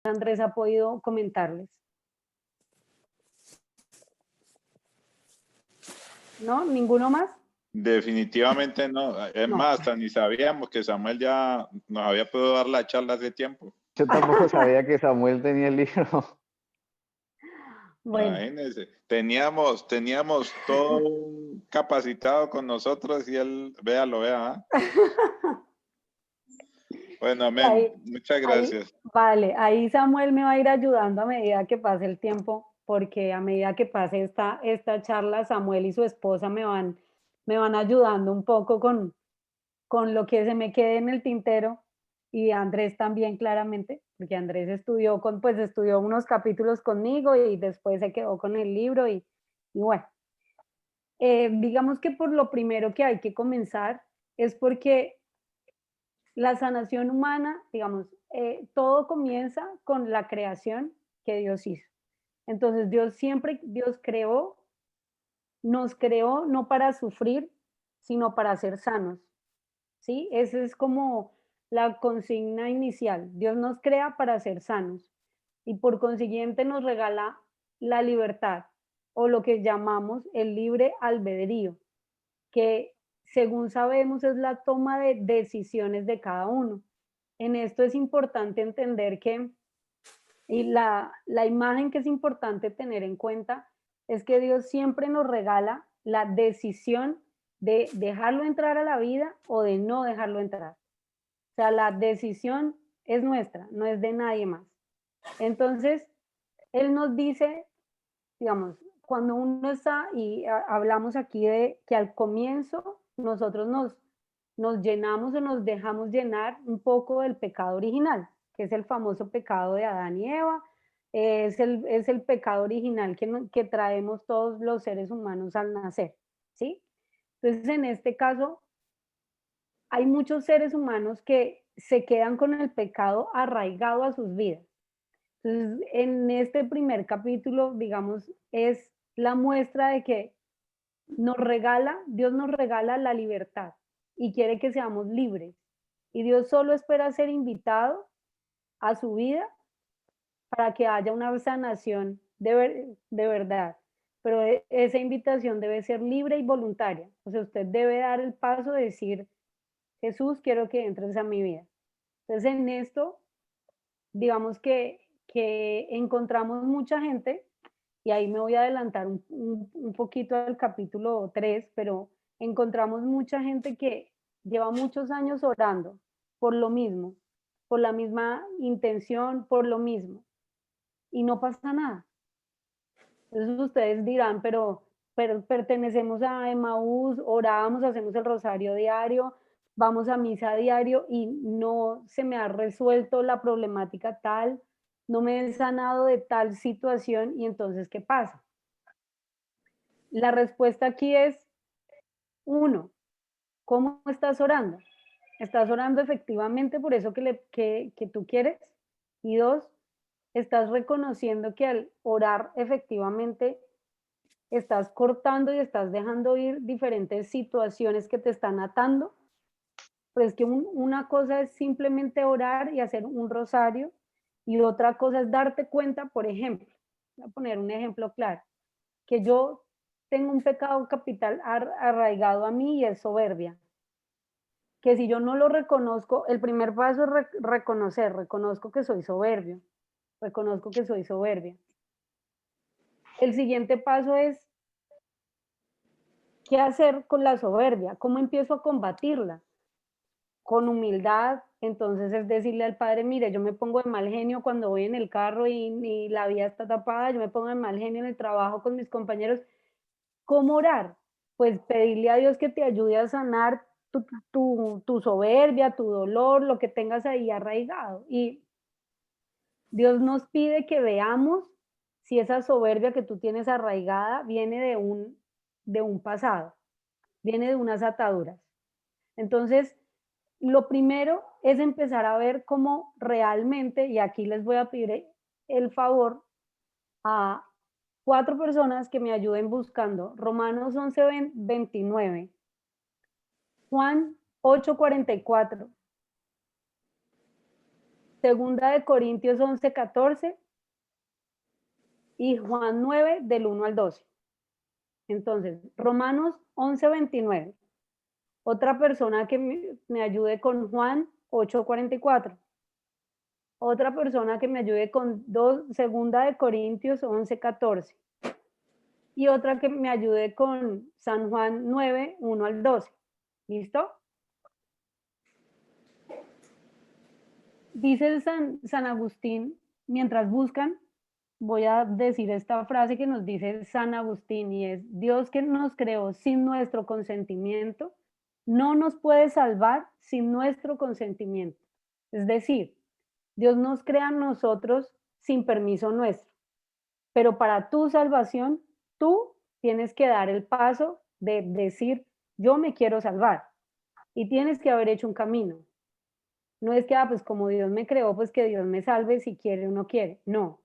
Andrés ha podido comentarles. ¿No? ¿Ninguno más? Definitivamente no. Es No. más, hasta ni sabíamos que Samuel ya nos había podido dar la charla hace tiempo. Yo tampoco sabía que Samuel tenía el libro. Bueno, Imagínense, teníamos todo un capacitado con nosotros y él, véalo, vea. Bueno, amén. Muchas gracias. Vale, ahí Samuel me va a ir ayudando a medida que pase el tiempo, porque a medida que pase esta charla, Samuel y su esposa me van ayudando un poco con lo que se me quede en el tintero, y Andrés también claramente, porque Andrés estudió unos capítulos conmigo y después se quedó con el libro y bueno. Digamos que por lo primero que hay que comenzar es porque la sanación humana, digamos, todo comienza con la creación que Dios hizo. Entonces Dios nos creó no para sufrir, sino para ser sanos. ¿Sí? Esa es como la consigna inicial. Dios nos crea para ser sanos y por consiguiente nos regala la libertad o lo que llamamos el libre albedrío, que según sabemos es la toma de decisiones de cada uno. En esto es importante entender que, y la imagen que es importante tener en cuenta, es que Dios siempre nos regala la decisión de dejarlo entrar a la vida o de no dejarlo entrar. O sea, la decisión es nuestra, no es de nadie más. Entonces, Él nos dice, digamos, cuando uno está, y hablamos aquí de que al comienzo nosotros nos llenamos o nos dejamos llenar un poco del pecado original, que es el famoso pecado de Adán y Eva, es el pecado original que traemos todos los seres humanos al nacer, ¿sí? Entonces, en este caso, hay muchos seres humanos que se quedan con el pecado arraigado a sus vidas. Entonces, en este primer capítulo, digamos, es la muestra de que Dios nos regala la libertad y quiere que seamos libres. Y Dios solo espera ser invitado a su vida para que haya una sanación de verdad. Pero esa invitación debe ser libre y voluntaria. O sea, usted debe dar el paso de decir, Jesús, quiero que entres a mi vida. Entonces, en esto, digamos que encontramos mucha gente, y ahí me voy a adelantar un poquito al capítulo 3, pero encontramos mucha gente que lleva muchos años orando por lo mismo, por la misma intención, por lo mismo, y no pasa nada. Entonces ustedes dirán, pero pertenecemos a Emaús, oramos, hacemos el rosario diario, vamos a misa diario y no se me ha resuelto la problemática tal, no me he sanado de tal situación, y entonces, ¿qué pasa? La respuesta aquí es, uno, ¿cómo estás orando? ¿Estás orando efectivamente por eso que tú quieres? Y dos, ¿estás reconociendo que al orar efectivamente estás cortando y estás dejando ir diferentes situaciones que te están atando? Pues es que una cosa es simplemente orar y hacer un rosario, y otra cosa es darte cuenta, por ejemplo, voy a poner un ejemplo claro, que yo tengo un pecado capital arraigado a mí y es soberbia. Que si yo no lo reconozco, el primer paso es reconozco que soy soberbio, reconozco que soy soberbia. El siguiente paso es, ¿qué hacer con la soberbia? ¿Cómo empiezo a combatirla? Con humildad. Entonces es decirle al Padre, mire, yo me pongo de mal genio cuando voy en el carro y la vía está tapada, yo me pongo de mal genio en el trabajo con mis compañeros. ¿Cómo orar? Pues pedirle a Dios que te ayude a sanar tu soberbia, tu dolor, lo que tengas ahí arraigado. Y Dios nos pide que veamos si esa soberbia que tú tienes arraigada viene de un pasado, viene de unas ataduras. Entonces, lo primero es empezar a ver cómo realmente, y aquí les voy a pedir el favor a 4 personas que me ayuden buscando Romanos 11:29, Juan 8:44, Segunda de Corintios 11:14 y Juan 9 del 1 al 12. Entonces, Romanos 11:29. Otra persona que me ayude con Juan 8:44. Otra persona que me ayude con Segunda de Corintios 11:14. Y otra que me ayude con San Juan 9, 1 al 12. ¿Listo? Dice el San Agustín, mientras buscan, voy a decir esta frase que nos dice San Agustín y es: Dios que nos creó sin nuestro consentimiento, no nos puede salvar sin nuestro consentimiento. Es decir, Dios nos crea a nosotros sin permiso nuestro, pero para tu salvación, tú tienes que dar el paso de decir, yo me quiero salvar, y tienes que haber hecho un camino. No es que, pues como Dios me creó, pues que Dios me salve si quiere o no quiere. No,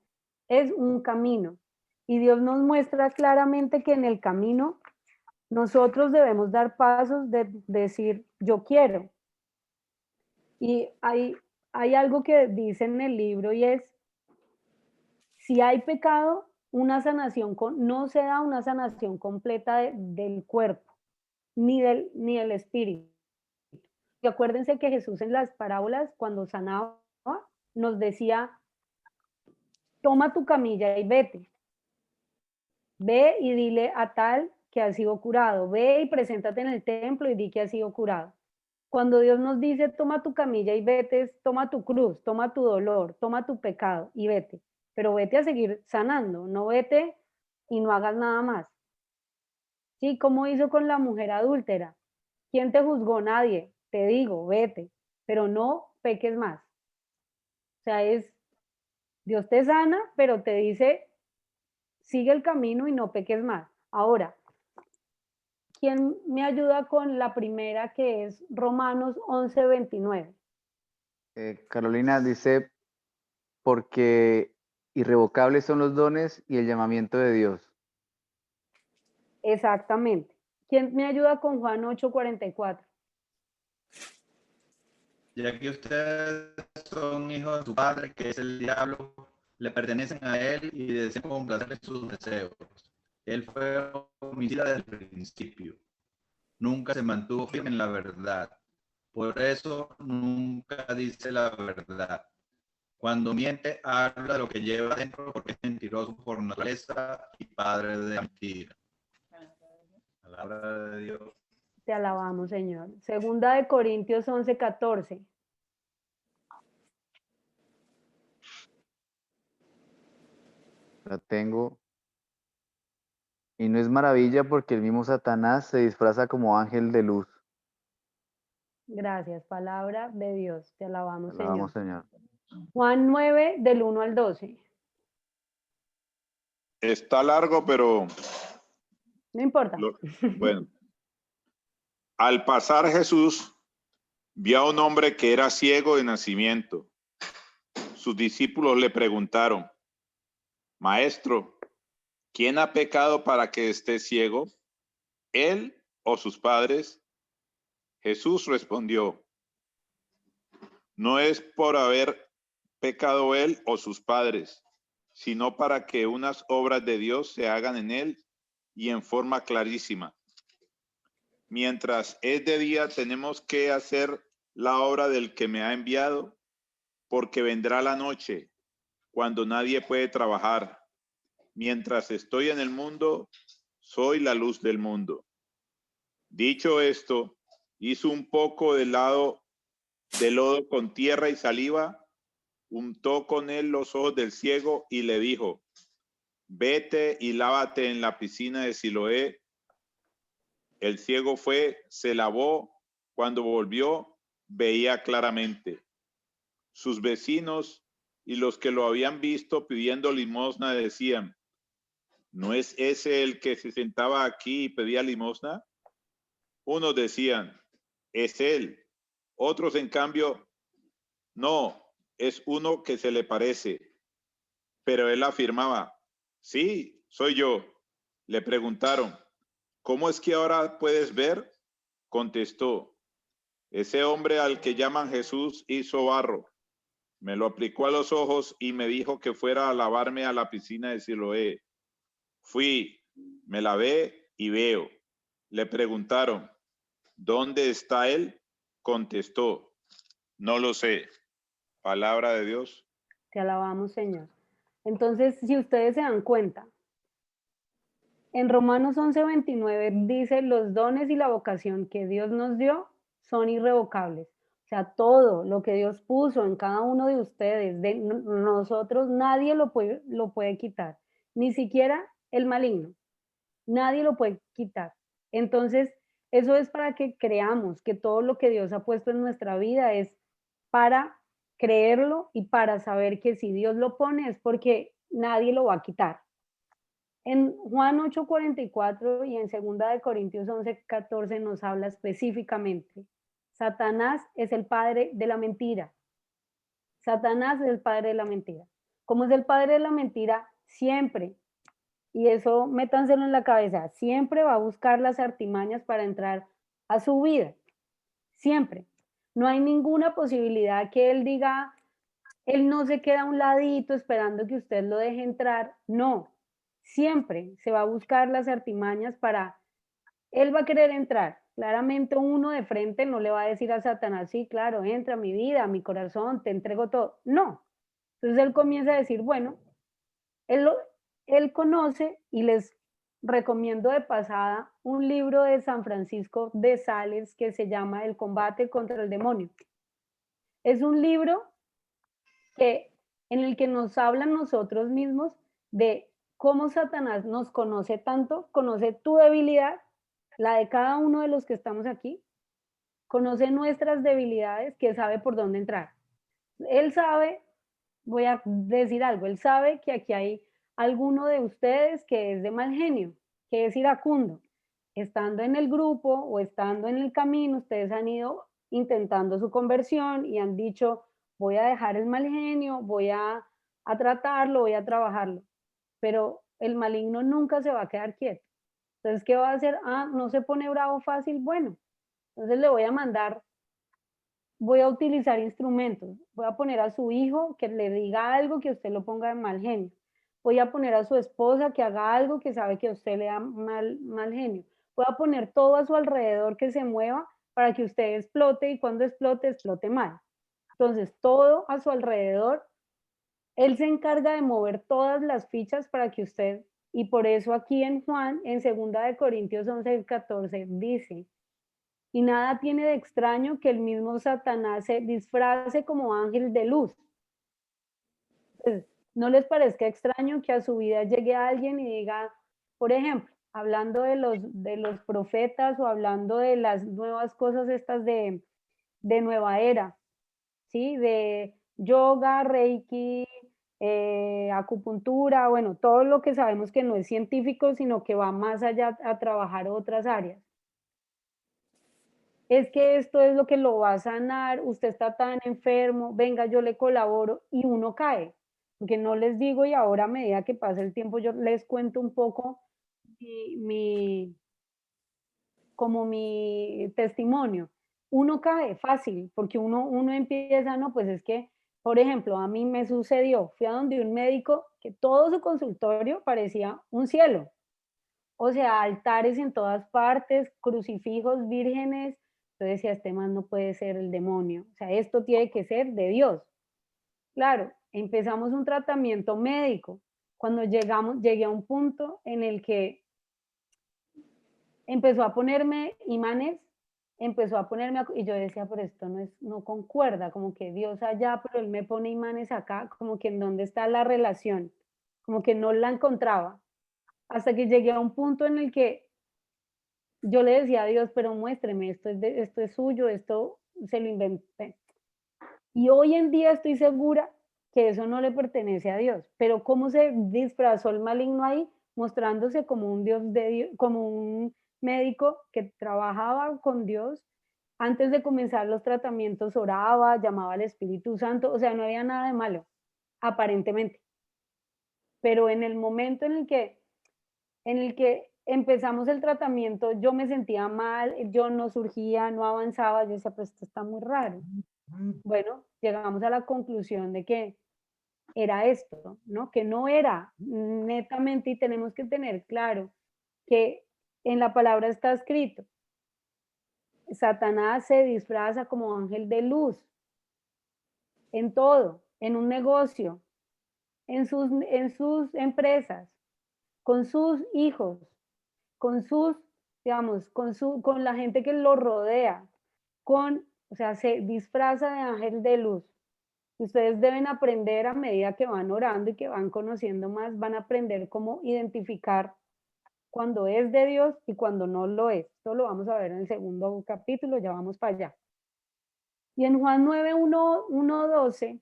es un camino. Y Dios nos muestra claramente que en el camino nosotros debemos dar pasos de decir, yo quiero. Y hay algo que dice en el libro y es, si hay pecado, una sanación no se da una sanación completa del cuerpo, ni del espíritu. Y acuérdense que Jesús en las parábolas, cuando sanaba, nos decía, toma tu camilla y vete. Ve y dile a tal que ha sido curado. Ve y preséntate en el templo y di que ha sido curado. Cuando Dios nos dice, toma tu camilla y vete, toma tu cruz, toma tu dolor, toma tu pecado y vete. Pero vete a seguir sanando, no vete y no hagas nada más. ¿Sí? ¿Cómo hizo con la mujer adúltera? ¿Quién te juzgó? Nadie. Te digo, vete, pero no peques más. O sea, Dios te sana, pero te dice, sigue el camino y no peques más. Ahora, ¿quién me ayuda con la primera, que es Romanos 11:29? Carolina dice, porque irrevocables son los dones y el llamamiento de Dios. Exactamente. ¿Quién me ayuda con Juan 8:44? Ya que ustedes son hijos de su padre, que es el diablo, le pertenecen a él y desean complacer sus deseos. Él fue homicida desde el principio. Nunca se mantuvo firme en la verdad. Por eso nunca dice la verdad. Cuando miente, habla de lo que lleva dentro, porque es mentiroso por naturaleza y padre de mentira. Palabra de Dios. Te alabamos, Señor. Segunda de Corintios 11:14. La tengo. Y no es maravilla porque el mismo Satanás se disfraza como ángel de luz. Gracias, palabra de Dios. Te alabamos, Alabamos, Señor. Señor. Juan 9 del 1 al 12. Está largo, pero No importa. bueno. Al pasar Jesús, vio a un hombre que era ciego de nacimiento. Sus discípulos le preguntaron, Maestro, ¿quién ha pecado para que esté ciego? ¿Él o sus padres? Jesús respondió, no es por haber pecado él o sus padres, sino para que unas obras de Dios se hagan en él y en forma clarísima. Mientras es de día, tenemos que hacer la obra del que me ha enviado, porque vendrá la noche, cuando nadie puede trabajar. Mientras estoy en el mundo, soy la luz del mundo. Dicho esto, hizo un poco de lodo con tierra y saliva, untó con él los ojos del ciego y le dijo, vete y lávate en la piscina de Siloé. El ciego fue, se lavó, cuando volvió, veía claramente. Sus vecinos y los que lo habían visto pidiendo limosna decían, ¿no es ese el que se sentaba aquí y pedía limosna? Unos decían, es él. Otros, en cambio, no, es uno que se le parece. Pero él afirmaba, sí, soy yo. Le preguntaron, ¿cómo es que ahora puedes ver? Contestó, ese hombre al que llaman Jesús hizo barro, Me lo aplicó a los ojos y me dijo que fuera a lavarme a la piscina de Siloé. Fui, me lavé y veo. Le preguntaron, ¿dónde está él? Contestó, no lo sé. Palabra de Dios. Te alabamos, Señor. Entonces, si ustedes se dan cuenta, en Romanos 11:29 dice, los dones y la vocación que Dios nos dio son irrevocables. O sea, todo lo que Dios puso en cada uno de ustedes, de nosotros, nadie lo puede quitar, ni siquiera el maligno. Nadie lo puede quitar. Entonces, eso es para que creamos que todo lo que Dios ha puesto en nuestra vida es para creerlo y para saber que si Dios lo pone es porque nadie lo va a quitar. En Juan 8:44 y en 2 de Corintios 11:14 nos habla específicamente. Satanás es el padre de la mentira. Satanás es el padre de la mentira. ¿Cómo es el padre de la mentira? Siempre, y eso métanselo en la cabeza, siempre va a buscar las artimañas para entrar a su vida. Siempre. No hay ninguna posibilidad que él diga, él no se queda a un ladito esperando que usted lo deje entrar. No, siempre se va a buscar las artimañas para, él va a querer entrar. Claramente uno de frente no le va a decir a Satanás, sí, claro, entra a mi vida, a mi corazón, te entrego todo. No. Entonces él comienza a decir, bueno, él conoce y les recomiendo de pasada un libro de San Francisco de Sales que se llama El combate contra el demonio. Es un libro en el que nos hablan nosotros mismos de cómo Satanás nos conoce tanto, conoce tu debilidad, la de cada uno de los que estamos aquí, conoce nuestras debilidades, que sabe por dónde entrar. Él sabe, voy a decir algo, él sabe que aquí hay alguno de ustedes que es de mal genio, que es iracundo. Estando en el grupo o estando en el camino, ustedes han ido intentando su conversión y han dicho, voy a dejar el mal genio, voy a tratarlo, voy a trabajarlo. Pero el maligno nunca se va a quedar quieto. Entonces, ¿qué va a hacer? Ah, no se pone bravo fácil. Bueno, entonces le voy a mandar, voy a utilizar instrumentos. Voy a poner a su hijo que le diga algo que usted lo ponga de mal genio. Voy a poner a su esposa que haga algo que sabe que a usted le da mal genio. Voy a poner todo a su alrededor que se mueva para que usted explote y cuando explote, explote mal. Entonces, todo a su alrededor, él se encarga de mover todas las fichas para que usted, y por eso aquí en Juan, en 2 de Corintios 11:14, dice, y nada tiene de extraño que el mismo Satanás se disfrace como ángel de luz. Pues, ¿no les parezca extraño que a su vida llegue alguien y diga, por ejemplo, hablando de los profetas o hablando de las nuevas cosas estas de nueva era, ¿sí? De yoga, reiki, acupuntura, bueno, todo lo que sabemos que no es científico, sino que va más allá a trabajar otras áreas. Es que esto es lo que lo va a sanar, usted está tan enfermo, venga, yo le colaboro y uno cae. Porque no les digo y ahora a medida que pasa el tiempo yo les cuento un poco como mi testimonio. Uno cae fácil porque uno empieza, no, pues es que, por ejemplo, a mí me sucedió, fui a donde un médico que todo su consultorio parecía un cielo. O sea, altares en todas partes, crucifijos, vírgenes. Yo decía, este man no puede ser el demonio. O sea, esto tiene que ser de Dios. Claro, empezamos un tratamiento médico. Cuando llegué a un punto en el que empezó a ponerme imanes, y yo decía, pero esto no concuerda, como que Dios allá, pero él me pone imanes acá, como que en dónde está la relación, como que no la encontraba. Hasta que llegué a un punto en el que yo le decía a Dios, pero muéstreme, esto es suyo, esto se lo inventé. Y hoy en día estoy segura que eso no le pertenece a Dios. Pero ¿cómo se disfrazó el maligno ahí? Mostrándose como un Dios como un médico que trabajaba con Dios. Antes de comenzar los tratamientos oraba, llamaba al Espíritu Santo, o sea, no había nada de malo, aparentemente. Pero en el momento en el que empezamos el tratamiento, yo me sentía mal, yo no surgía, no avanzaba, yo decía, pues esto está muy raro. Bueno, llegamos a la conclusión de que era esto, ¿no? Que no era netamente, y tenemos que tener claro que en la palabra está escrito, Satanás se disfraza como ángel de luz en todo, en un negocio, en sus empresas, con sus hijos, con sus, digamos, con la gente que lo rodea, o sea, se disfraza de ángel de luz. Ustedes deben aprender a medida que van orando y que van conociendo más, van a aprender cómo identificar cuando es de Dios y cuando no lo es. Esto lo vamos a ver en el segundo capítulo, ya vamos para allá. Y en Juan 9, 1, 12,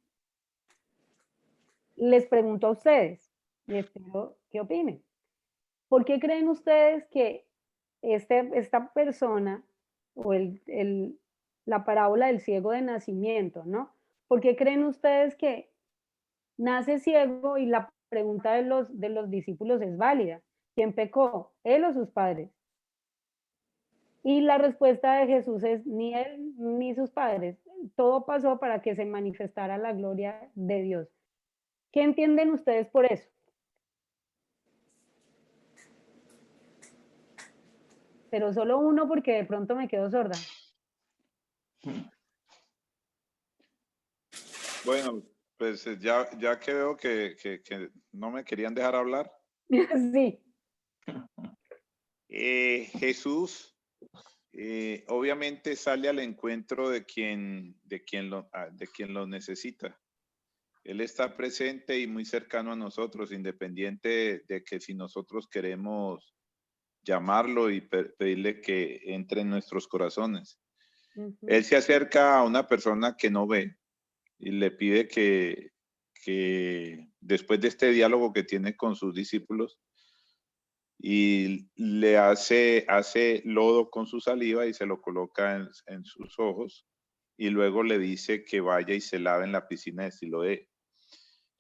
les pregunto a ustedes, y espero que opinen. ¿Por qué creen ustedes que esta persona, o la parábola del ciego de nacimiento, ¿no? ¿Por qué creen ustedes que nace ciego? Y la pregunta de los discípulos es válida. ¿Quién pecó? ¿Él o sus padres? Y la respuesta de Jesús es ni él ni sus padres. Todo pasó para que se manifestara la gloria de Dios. ¿Qué entienden ustedes por eso? Pero solo uno, porque de pronto me quedo sorda. Bueno, pues ya que veo que no me querían dejar hablar, Sí. Jesús obviamente sale al encuentro de quien lo necesita. Él está presente y muy cercano a nosotros, independiente de que si nosotros queremos llamarlo y pedirle que entre en nuestros corazones. Ujú. Él se acerca a una persona que no ve y le pide que después de este diálogo que tiene con sus discípulos, y le hace lodo con su saliva y se lo coloca en sus ojos, y luego le dice que vaya y se lave en la piscina de Siloé.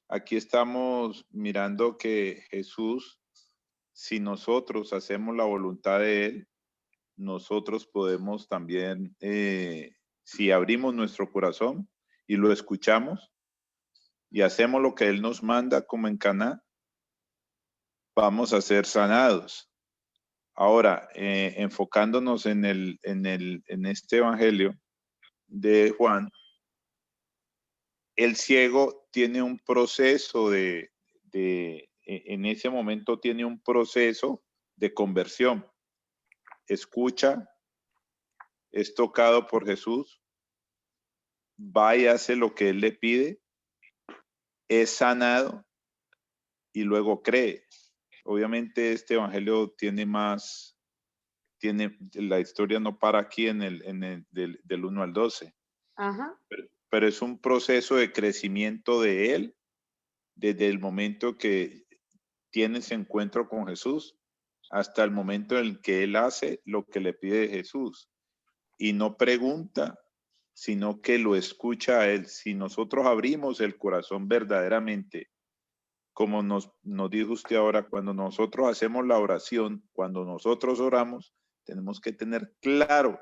Aquí estamos mirando que Jesús, si nosotros hacemos la voluntad de Él, nosotros podemos también, si abrimos nuestro corazón y lo escuchamos y hacemos lo que Él nos manda, como en Caná, vamos a ser sanados. Ahora, enfocándonos en este evangelio de Juan, el ciego tiene un proceso en ese momento tiene un proceso de conversión. Escucha, es tocado por Jesús, va y hace lo que Él le pide, es sanado y luego cree. Obviamente este evangelio la historia no para aquí del 1 al 12. Ajá. Pero es un proceso de crecimiento de él desde el momento que tiene ese encuentro con Jesús hasta el momento en que él hace lo que le pide Jesús y no pregunta, sino que lo escucha a él. Si nosotros abrimos el corazón verdaderamente, como nos dijo usted ahora, cuando nosotros hacemos la oración, cuando nosotros oramos, tenemos que tener claro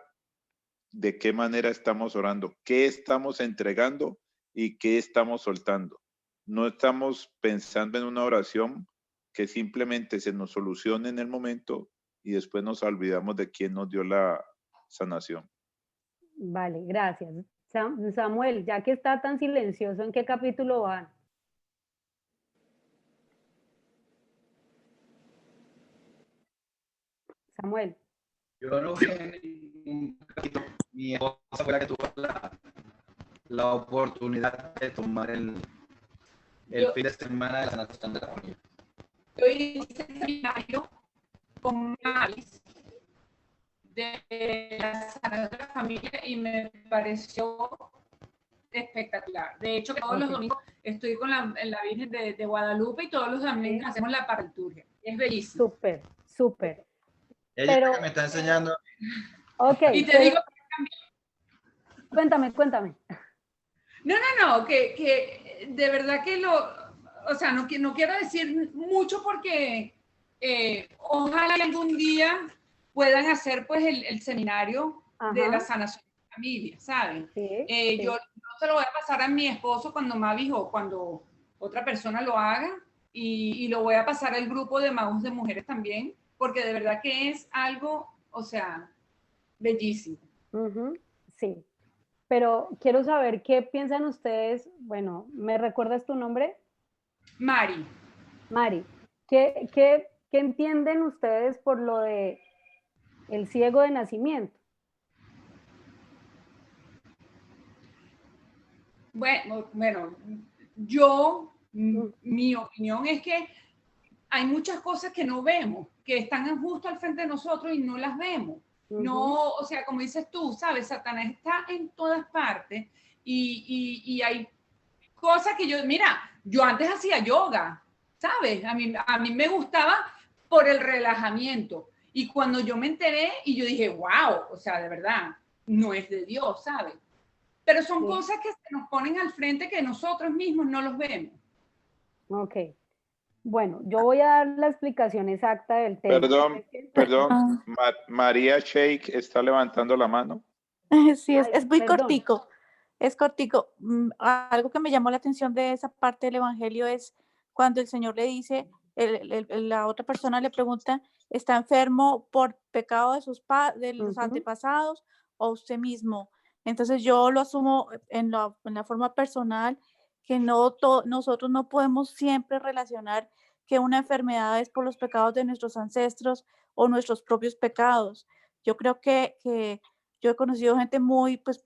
de qué manera estamos orando, qué estamos entregando y qué estamos soltando. No estamos pensando en una oración que simplemente se nos solucione en el momento y después nos olvidamos de quién nos dio la sanación. Vale, gracias. Samuel, ya que está tan silencioso, ¿en qué capítulo van? Samuel. Yo no vi ningún capítulo. Mi esposa fue la que tuvo la oportunidad de tomar el fin de semana de la sanación de la familia. Yo hice el seminario con Maris de la sanación de la familia y me pareció espectacular. De hecho, todos los domingos estoy con la Virgen de Guadalupe y todos los domingos hacemos la parliturgia. Es bellísimo. Súper, súper. Ella Pero, me está enseñando. Ok. Y te digo, Cuéntame. No, que de verdad que o sea, no quiero decir mucho porque ojalá algún día puedan hacer pues el seminario de la sanación de familia, ¿saben? Sí, sí. se lo voy a pasar a mi esposo cuando Mavis o cuando otra persona lo haga y lo voy a pasar al grupo de Maús de mujeres también, porque de verdad que es algo, o sea, bellísimo. Sí, pero quiero saber qué piensan ustedes. Bueno, ¿me recuerdas tu nombre? Mari. Mari, ¿qué entienden ustedes por lo de el ciego de nacimiento? Bueno, yo, mi opinión es que hay muchas cosas que no vemos, que están justo al frente de nosotros y no las vemos. No, o sea, como dices tú, ¿sabes? Satanás está en todas partes y hay cosas que yo antes hacía yoga, ¿sabes? A mí me gustaba por el relajamiento. Y cuando yo me enteré y yo dije, wow, o sea, de verdad, no es de Dios, ¿sabes? Pero son cosas que se nos ponen al frente que nosotros mismos no los vemos. Ok. Bueno, yo voy a dar la explicación exacta del tema. Perdón, María Sheikh está levantando la mano. Sí, es muy cortico. Es cortico. Algo que me llamó la atención de esa parte del Evangelio es cuando el Señor le dice, la otra persona le pregunta, ¿está enfermo por pecado de los antepasados o usted mismo? Entonces yo lo asumo en la forma personal, que nosotros no podemos siempre relacionar que una enfermedad es por los pecados de nuestros ancestros o nuestros propios pecados. Yo creo que yo he conocido gente pues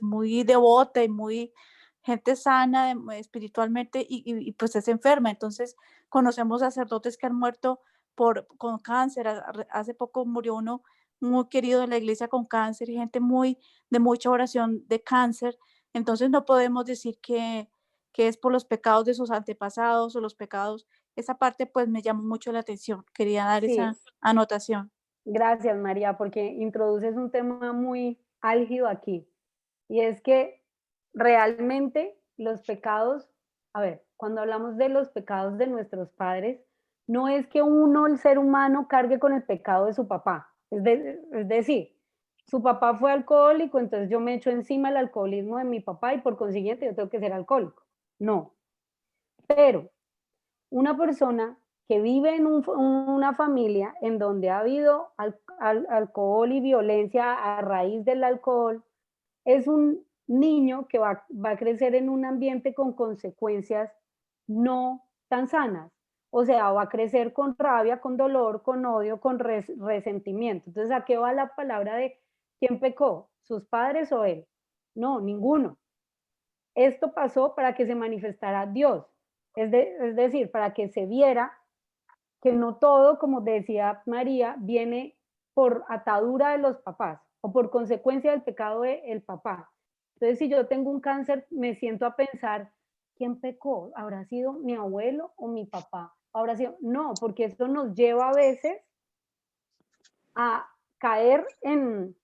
muy devota y muy gente sana espiritualmente y pues es enferma. Entonces conocemos sacerdotes que han muerto con cáncer. Hace poco murió uno muy querido de la iglesia con cáncer y gente de mucha oración de cáncer. Entonces no podemos decir que es por los pecados de sus antepasados o los pecados. Esa parte pues me llamó mucho la atención. Quería dar esa anotación. Gracias, María, porque introduces un tema muy álgido aquí. Y es que realmente los pecados, a ver, cuando hablamos de los pecados de nuestros padres, no es que uno, el ser humano, cargue con el pecado de su papá. Es decir, su papá fue alcohólico, entonces yo me echo encima el alcoholismo de mi papá y por consiguiente yo tengo que ser alcohólico. No. Pero una persona que vive en una familia en donde ha habido alcohol y violencia a raíz del alcohol, es un niño que va a crecer en un ambiente con consecuencias no tan sanas. O sea, va a crecer con rabia, con dolor, con odio, con resentimiento. Entonces, ¿a qué va la palabra de quién pecó? ¿Sus padres o él? No, ninguno. Esto pasó para que se manifestara Dios. Es decir, para que se viera que no todo, como decía María, viene por atadura de los papás o por consecuencia del pecado del papá. Entonces, si yo tengo un cáncer, me siento a pensar, ¿quién pecó? ¿Habrá sido mi abuelo o mi papá? ¿Habrá sido? No, porque esto nos lleva a veces a caer en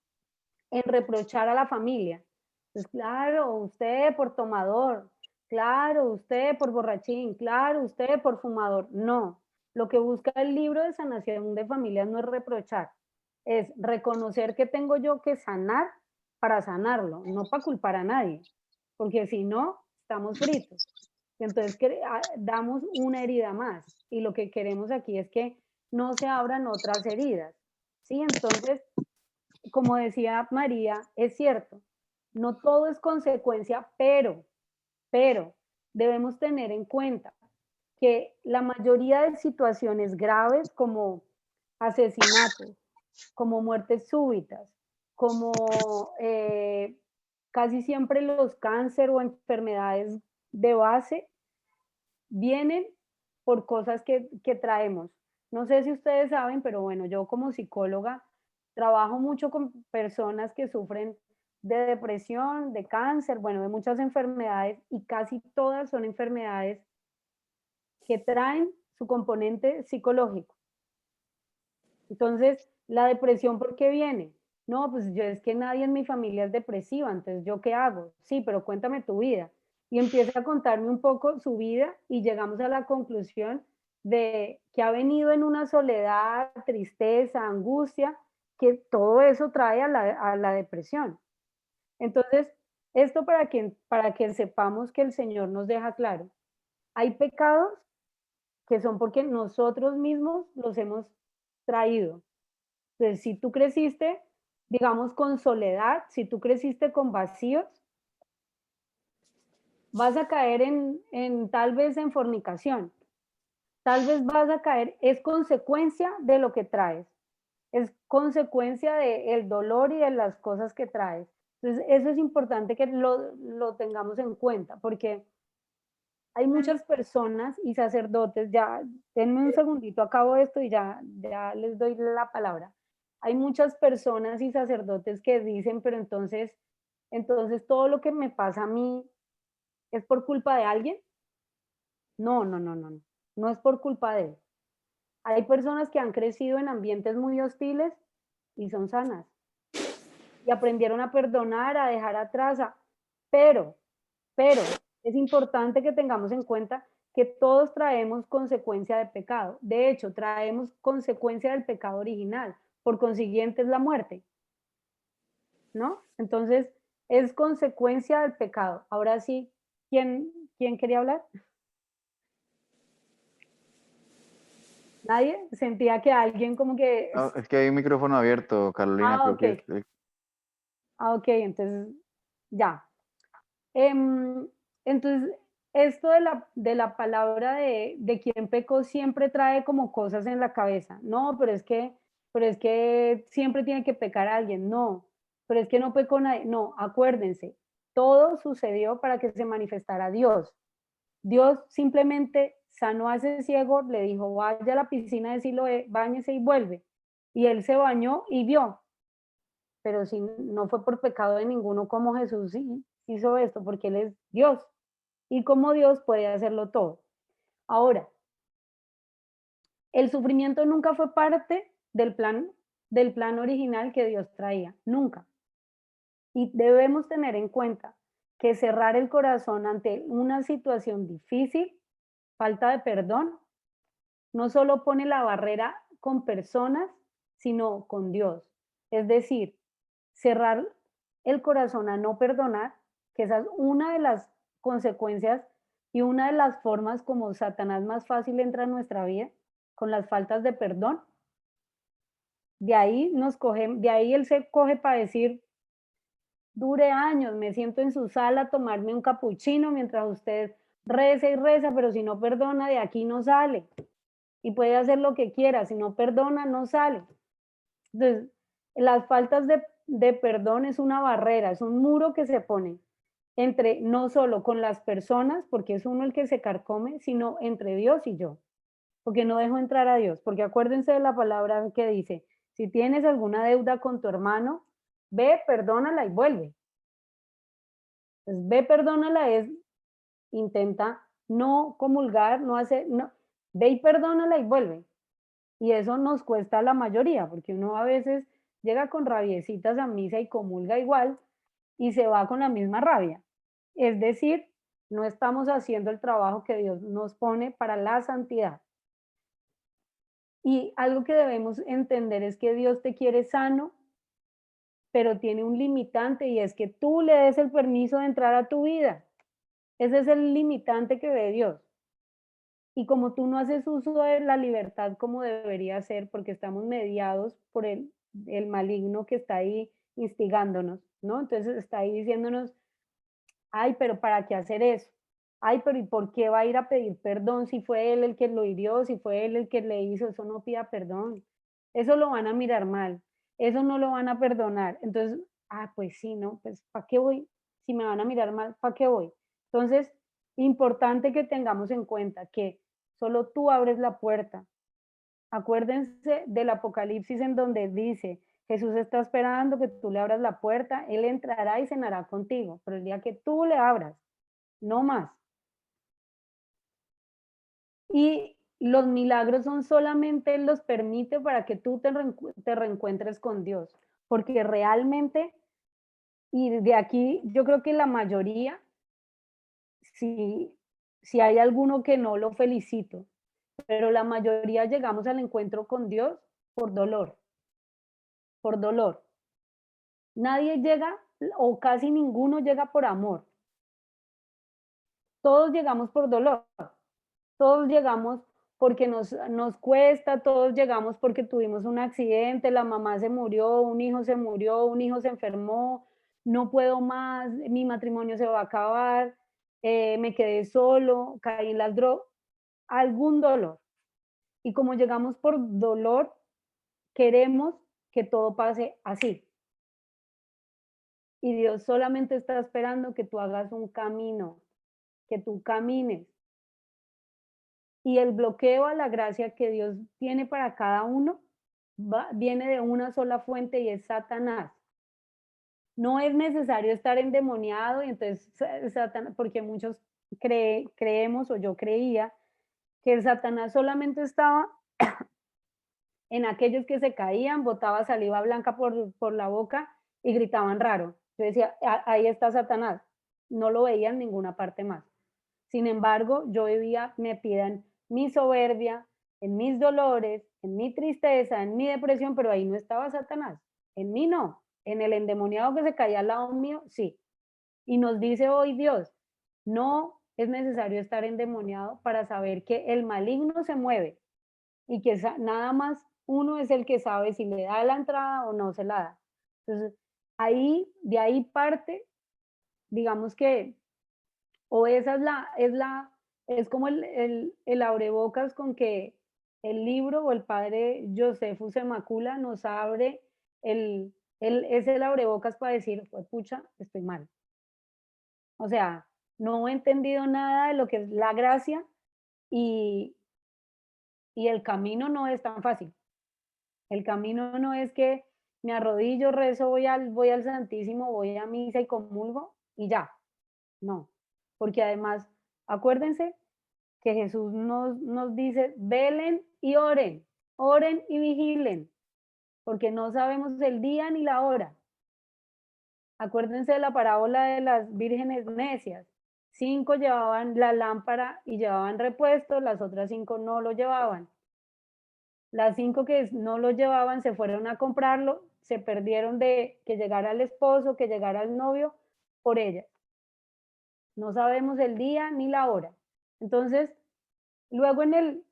reprochar a la familia. Pues claro, usted por tomador, claro, usted por borrachín, claro, usted por fumador. No, lo que busca el libro de sanación de familias no es reprochar, es reconocer que tengo yo que sanar para sanarlo, no para culpar a nadie, porque si no, estamos fritos. Entonces damos una herida más y lo que queremos aquí es que no se abran otras heridas. ¿Sí? Entonces, como decía María, es cierto, no todo es consecuencia, pero debemos tener en cuenta que la mayoría de situaciones graves como asesinatos, como muertes súbitas, como casi siempre los cáncer o enfermedades de base, vienen por cosas que traemos. No sé si ustedes saben, pero bueno, yo como psicóloga trabajo mucho con personas que sufren de depresión, de cáncer, bueno, de muchas enfermedades y casi todas son enfermedades que traen su componente psicológico. Entonces, la depresión, ¿por qué viene? No, pues yo es que nadie en mi familia es depresiva, entonces ¿yo qué hago? Sí, pero cuéntame tu vida. Y empieza a contarme un poco su vida y llegamos a la conclusión de que ha venido en una soledad, tristeza, angustia, que todo eso trae a la depresión. Entonces, Esto para que sepamos que el Señor nos deja claro. Hay pecados que son porque nosotros mismos los hemos traído. Entonces, si tú creciste, digamos, con soledad, si tú creciste con vacíos, vas a caer en tal vez en fornicación. Tal vez vas a caer, es consecuencia de lo que traes. Es consecuencia del dolor y de las cosas que traes. Entonces, eso es importante que lo tengamos en cuenta, porque hay muchas personas y sacerdotes, ya, denme un segundito, acabo esto y ya les doy la palabra. Hay muchas personas y sacerdotes que dicen, pero entonces todo lo que me pasa a mí es por culpa de alguien. No, no, no, no, no, no es por culpa de él. Hay personas que han crecido en ambientes muy hostiles y son sanas. Y aprendieron a perdonar, a dejar atrás, pero es importante que tengamos en cuenta que todos traemos consecuencia de pecado. De hecho, traemos consecuencia del pecado original. Por consiguiente, es la muerte. ¿No? Entonces, es consecuencia del pecado. Ahora sí, ¿quién quería hablar? ¿Nadie? Sentía que alguien como que... No, es que hay un micrófono abierto, Carolina, creo ok. que Ok, entonces, ya. Entonces, esto de la palabra de quien pecó siempre trae como cosas en la cabeza. No, pero es que siempre tiene que pecar alguien. No, pero es que no pecó nadie. No, acuérdense, todo sucedió para que se manifestara Dios. Dios simplemente sanó a ese ciego, le dijo, vaya a la piscina de Siloé, báñese y vuelve. Y él se bañó y vio, pero si no fue por pecado de ninguno como Jesús hizo esto, porque Él es Dios. Y como Dios puede hacerlo todo. Ahora, el sufrimiento nunca fue parte del plan original que Dios traía, nunca. Y debemos tener en cuenta que cerrar el corazón ante una situación difícil, falta de perdón, no solo pone la barrera con personas, sino con Dios. Es decir, cerrar el corazón a no perdonar, que esa es una de las consecuencias y una de las formas como Satanás más fácil entra en nuestra vida, con las faltas de perdón. De ahí él se coge para decir, dure años, me siento en su sala a tomarme un capuchino mientras usted reza y reza, pero si no perdona, de aquí no sale. Y puede hacer lo que quiera, si no perdona, no sale. Entonces, las faltas de perdón es una barrera, es un muro que se pone entre no solo con las personas, porque es uno el que se carcome, sino entre Dios y yo, porque no dejo entrar a Dios, porque acuérdense de la palabra que dice, si tienes alguna deuda con tu hermano, ve, perdónala y vuelve. Entonces, ve, perdónala es, intenta no comulgar, no hacer, no, ve y perdónala y vuelve. Y eso nos cuesta a la mayoría, porque uno a veces llega con rabiecitas a misa y comulga igual y se va con la misma rabia. Es decir, no estamos haciendo el trabajo que Dios nos pone para la santidad. Y algo que debemos entender es que Dios te quiere sano, pero tiene un limitante y es que tú le des el permiso de entrar a tu vida. Ese es el limitante que ve Dios. Y como tú no haces uso de la libertad como debería ser, porque estamos mediados por el maligno que está ahí instigándonos, ¿no? Entonces está ahí diciéndonos, ay, pero ¿para qué hacer eso? Ay, pero ¿y por qué va a ir a pedir perdón si fue él el que lo hirió, si fue él el que le hizo? Eso no pida perdón. Eso lo van a mirar mal. Eso no lo van a perdonar. Entonces, pues sí, ¿no? Pues ¿para qué voy? Si me van a mirar mal, ¿para qué voy? Entonces, importante que tengamos en cuenta que solo tú abres la puerta. Acuérdense del Apocalipsis en donde dice, Jesús está esperando que tú le abras la puerta, Él entrará y cenará contigo, pero el día que tú le abras, no más. Y los milagros son solamente, Él los permite para que tú te reencuentres con Dios, porque realmente, y de aquí yo creo que la mayoría, si hay alguno que no, lo felicito, pero la mayoría llegamos al encuentro con Dios por dolor, por dolor. Nadie llega o casi ninguno llega por amor. Todos llegamos por dolor, todos llegamos porque nos cuesta, todos llegamos porque tuvimos un accidente, la mamá se murió, un hijo se enfermó, no puedo más, mi matrimonio se va a acabar, me quedé solo, caí en las drogas, algún dolor. Y como llegamos por dolor, queremos que todo pase así. Y Dios solamente está esperando que tú hagas un camino, que tú camines. Y el bloqueo a la gracia que Dios tiene para cada uno viene de una sola fuente y es Satanás. No es necesario estar endemoniado y entonces Satanás, porque muchos creemos o yo creía que el Satanás solamente estaba en aquellos que se caían, botaba saliva blanca por la boca y gritaban raro. Yo decía, ahí está Satanás. No lo veía en ninguna parte más. Sin embargo, yo vivía metida en mi soberbia, en mis dolores, en mi tristeza, en mi depresión, pero ahí no estaba Satanás. En mí no. En el endemoniado que se caía al lado mío, sí. Y nos dice hoy Dios, no es necesario estar endemoniado para saber que el maligno se mueve y que nada más uno es el que sabe si le da la entrada o no se la da. Entonces, de ahí parte, digamos que, o esa es como el abrebocas con que el libro o el padre Josephus Semacula nos abre es el abrebocas para decir, pues pucha, estoy mal. O sea, no he entendido nada de lo que es la gracia y el camino no es tan fácil. El camino no es que me arrodillo, rezo, voy al Santísimo, voy a misa y comulgo y ya. No, porque además, acuérdense que Jesús nos dice, velen y oren y vigilen, porque no sabemos el día ni la hora. Acuérdense de la parábola de las vírgenes necias. 5 llevaban la lámpara y llevaban repuesto, las otras 5 no lo llevaban. Las 5 que no lo llevaban se fueron a comprarlo, se perdieron de que llegara el esposo, que llegara el novio por ellas. No sabemos el día ni la hora. Entonces, luego en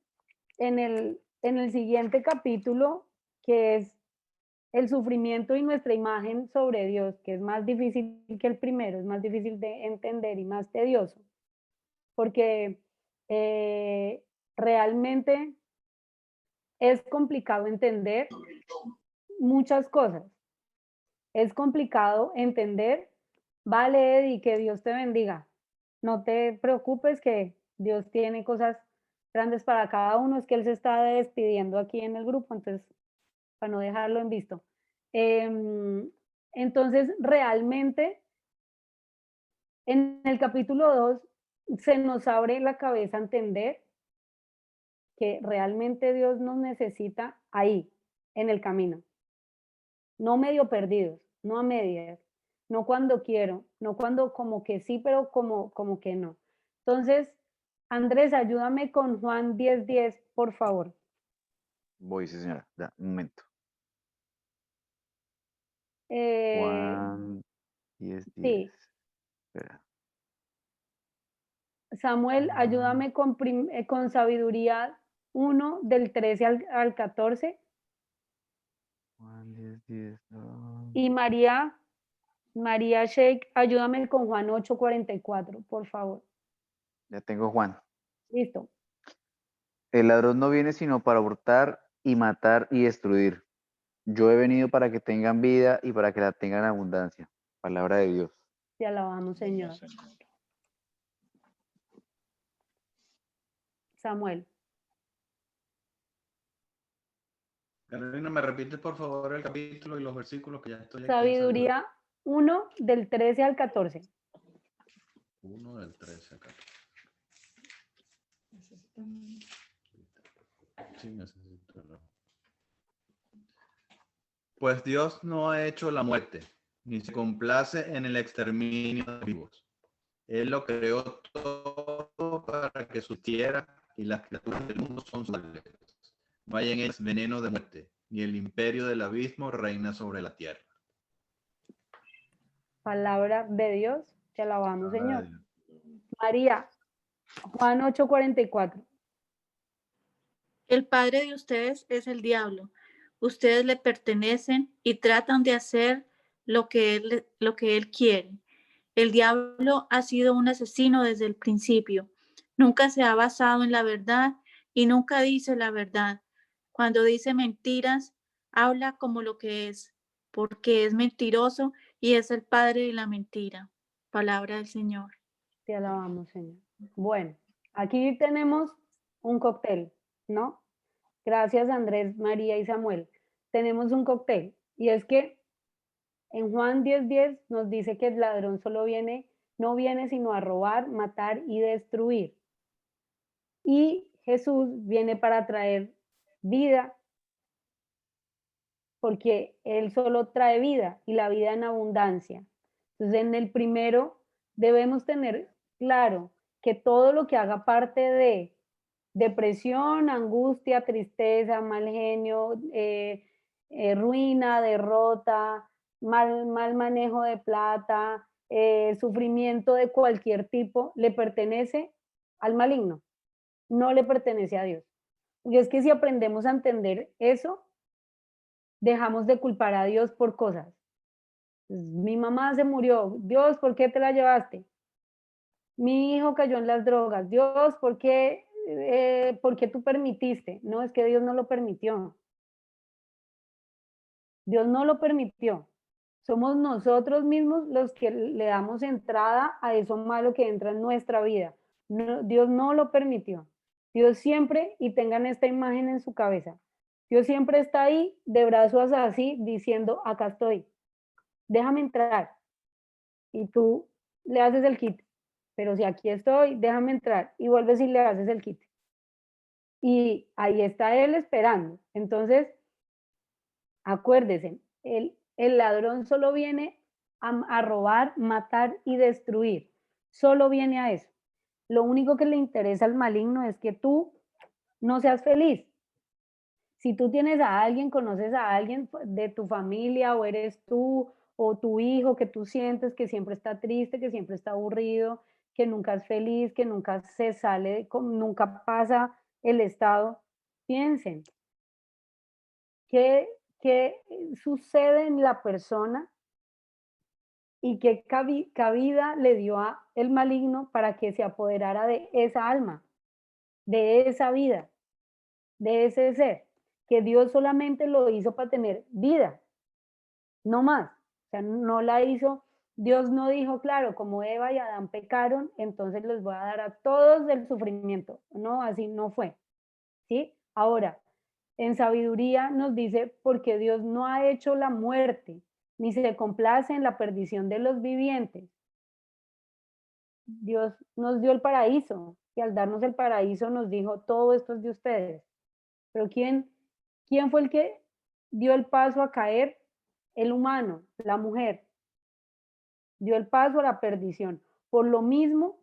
el siguiente capítulo, que es el sufrimiento y nuestra imagen sobre Dios, que es más difícil que el primero, es más difícil de entender y más tedioso, porque realmente es complicado entender muchas cosas. Es complicado entender, vale, Eddie, que Dios te bendiga. No te preocupes que Dios tiene cosas grandes para cada uno, es que Él se está despidiendo aquí en el grupo, entonces, para no dejarlo en visto. Entonces, realmente, en el capítulo 2 se nos abre la cabeza a entender que realmente Dios nos necesita ahí, en el camino. No medio perdidos, no a medias, no cuando quiero, no cuando como que sí, pero como que no. Entonces, Andrés, ayúdame con Juan 10:10, por favor. Voy, sí, señora. Da, un momento. Juan 10:10. Sí. Espera. Samuel, ayúdame con sabiduría 1 del 13 al 14. Juan 10:10. No. Y María Sheikh, ayúdame con Juan 8:44, por favor. Ya tengo Juan. Listo. El ladrón no viene sino para hurtar y matar y destruir. Yo he venido para que tengan vida y para que la tengan en abundancia. Palabra de Dios. Te alabamos, Señor. Samuel. Carolina, ¿me repite por favor el capítulo y los versículos que ya estoy aquí? Sabiduría 1 del 13 al 14. 1 del 13 al 14. Sí, necesito. Pues Dios no ha hecho la muerte, ni se complace en el exterminio de vivos. Él lo creó todo para que su tierra y las criaturas del mundo son suyas. No hay en ellas veneno de muerte, ni el imperio del abismo reina sobre la tierra. Palabra de Dios, te alabamos, Palabra de Señor. Dios. María, Juan 8:44. El padre de ustedes es el diablo. Ustedes le pertenecen y tratan de hacer lo que él quiere. El diablo ha sido un asesino desde el principio. Nunca se ha basado en la verdad y nunca dice la verdad. Cuando dice mentiras, habla como lo que es, porque es mentiroso y es el padre de la mentira. Palabra del Señor. Te alabamos, Señor. Bueno, aquí tenemos un cóctel, ¿no? Gracias, Andrés, María y Samuel. Tenemos un cóctel. Y es que en Juan 10:10 nos dice que el ladrón no viene sino a robar, matar y destruir. Y Jesús viene para traer vida, porque Él solo trae vida y la vida en abundancia. Entonces, en el primero debemos tener claro que todo lo que haga parte de depresión, angustia, tristeza, mal genio, ruina, derrota, mal manejo de plata, sufrimiento de cualquier tipo, le pertenece al maligno, no le pertenece a Dios. Y es que si aprendemos a entender eso, dejamos de culpar a Dios por cosas. Mi mamá se murió, Dios, ¿por qué te la llevaste? Mi hijo cayó en las drogas, Dios, ¿por qué tú permitiste? No, es que Dios no lo permitió. Dios no lo permitió. Somos nosotros mismos los que le damos entrada a eso malo que entra en nuestra vida. No, Dios no lo permitió. Dios siempre, y tengan esta imagen en su cabeza, Dios siempre está ahí de brazos así diciendo, acá estoy, déjame entrar. Y tú le haces el kit, pero si aquí estoy, déjame entrar. Y vuelves y le haces el kit. Y ahí está Él esperando. Entonces, acuérdese, el ladrón solo viene a robar, matar y destruir. Solo viene a eso. Lo único que le interesa al maligno es que tú no seas feliz. Si tú tienes a alguien, conoces a alguien de tu familia o eres tú o tu hijo que tú sientes que siempre está triste, que siempre está aburrido, que nunca es feliz, que nunca se sale, nunca pasa el estado, piensen, ¿qué, qué sucede en la persona y qué cabida le dio a el maligno para que se apoderara de esa alma, de esa vida, de ese ser, que Dios solamente lo hizo para tener vida, no más. O sea, no la hizo, Dios no dijo, claro, como Eva y Adán pecaron, entonces les voy a dar a todos el sufrimiento. No, así no fue. ¿Sí? Ahora, en sabiduría nos dice, porque Dios no ha hecho la muerte, ni se complace en la perdición de los vivientes. Dios nos dio el paraíso y al darnos el paraíso nos dijo, todo esto es de ustedes. Pero ¿quién fue el que dio el paso a caer? El humano, la mujer. Dio el paso a la perdición. Por lo mismo,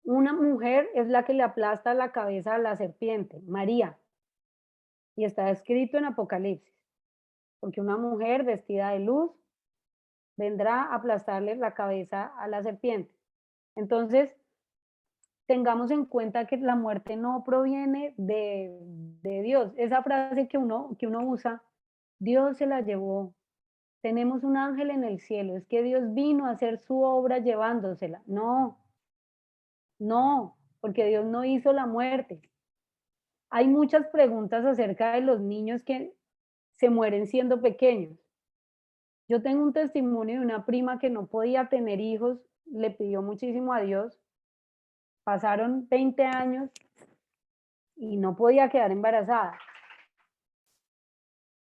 una mujer es la que le aplasta la cabeza a la serpiente, María. Y está escrito en Apocalipsis. Porque una mujer vestida de luz vendrá a aplastarle la cabeza a la serpiente. Entonces, tengamos en cuenta que la muerte no proviene de Dios. Esa frase que uno usa, Dios se la llevó. Tenemos un ángel en el cielo. Es que Dios vino a hacer su obra llevándosela. No, no, porque Dios no hizo la muerte. Hay muchas preguntas acerca de los niños que se mueren siendo pequeños. Yo tengo un testimonio de una prima que no podía tener hijos, le pidió muchísimo a Dios. Pasaron 20 años y no podía quedar embarazada.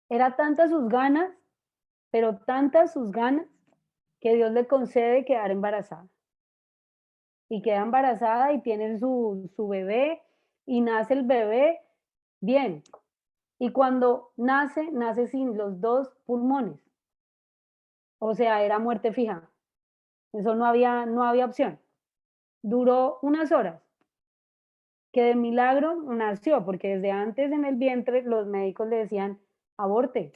Era tantas sus ganas, pero tantas sus ganas, que Dios le concede quedar embarazada. Y queda embarazada y tiene su bebé y nace el bebé bien. Y cuando nace, nace sin los dos pulmones. O sea, era muerte fija. Eso no había opción. Duró unas horas, que de milagro nació, porque desde antes en el vientre los médicos le decían, aborte,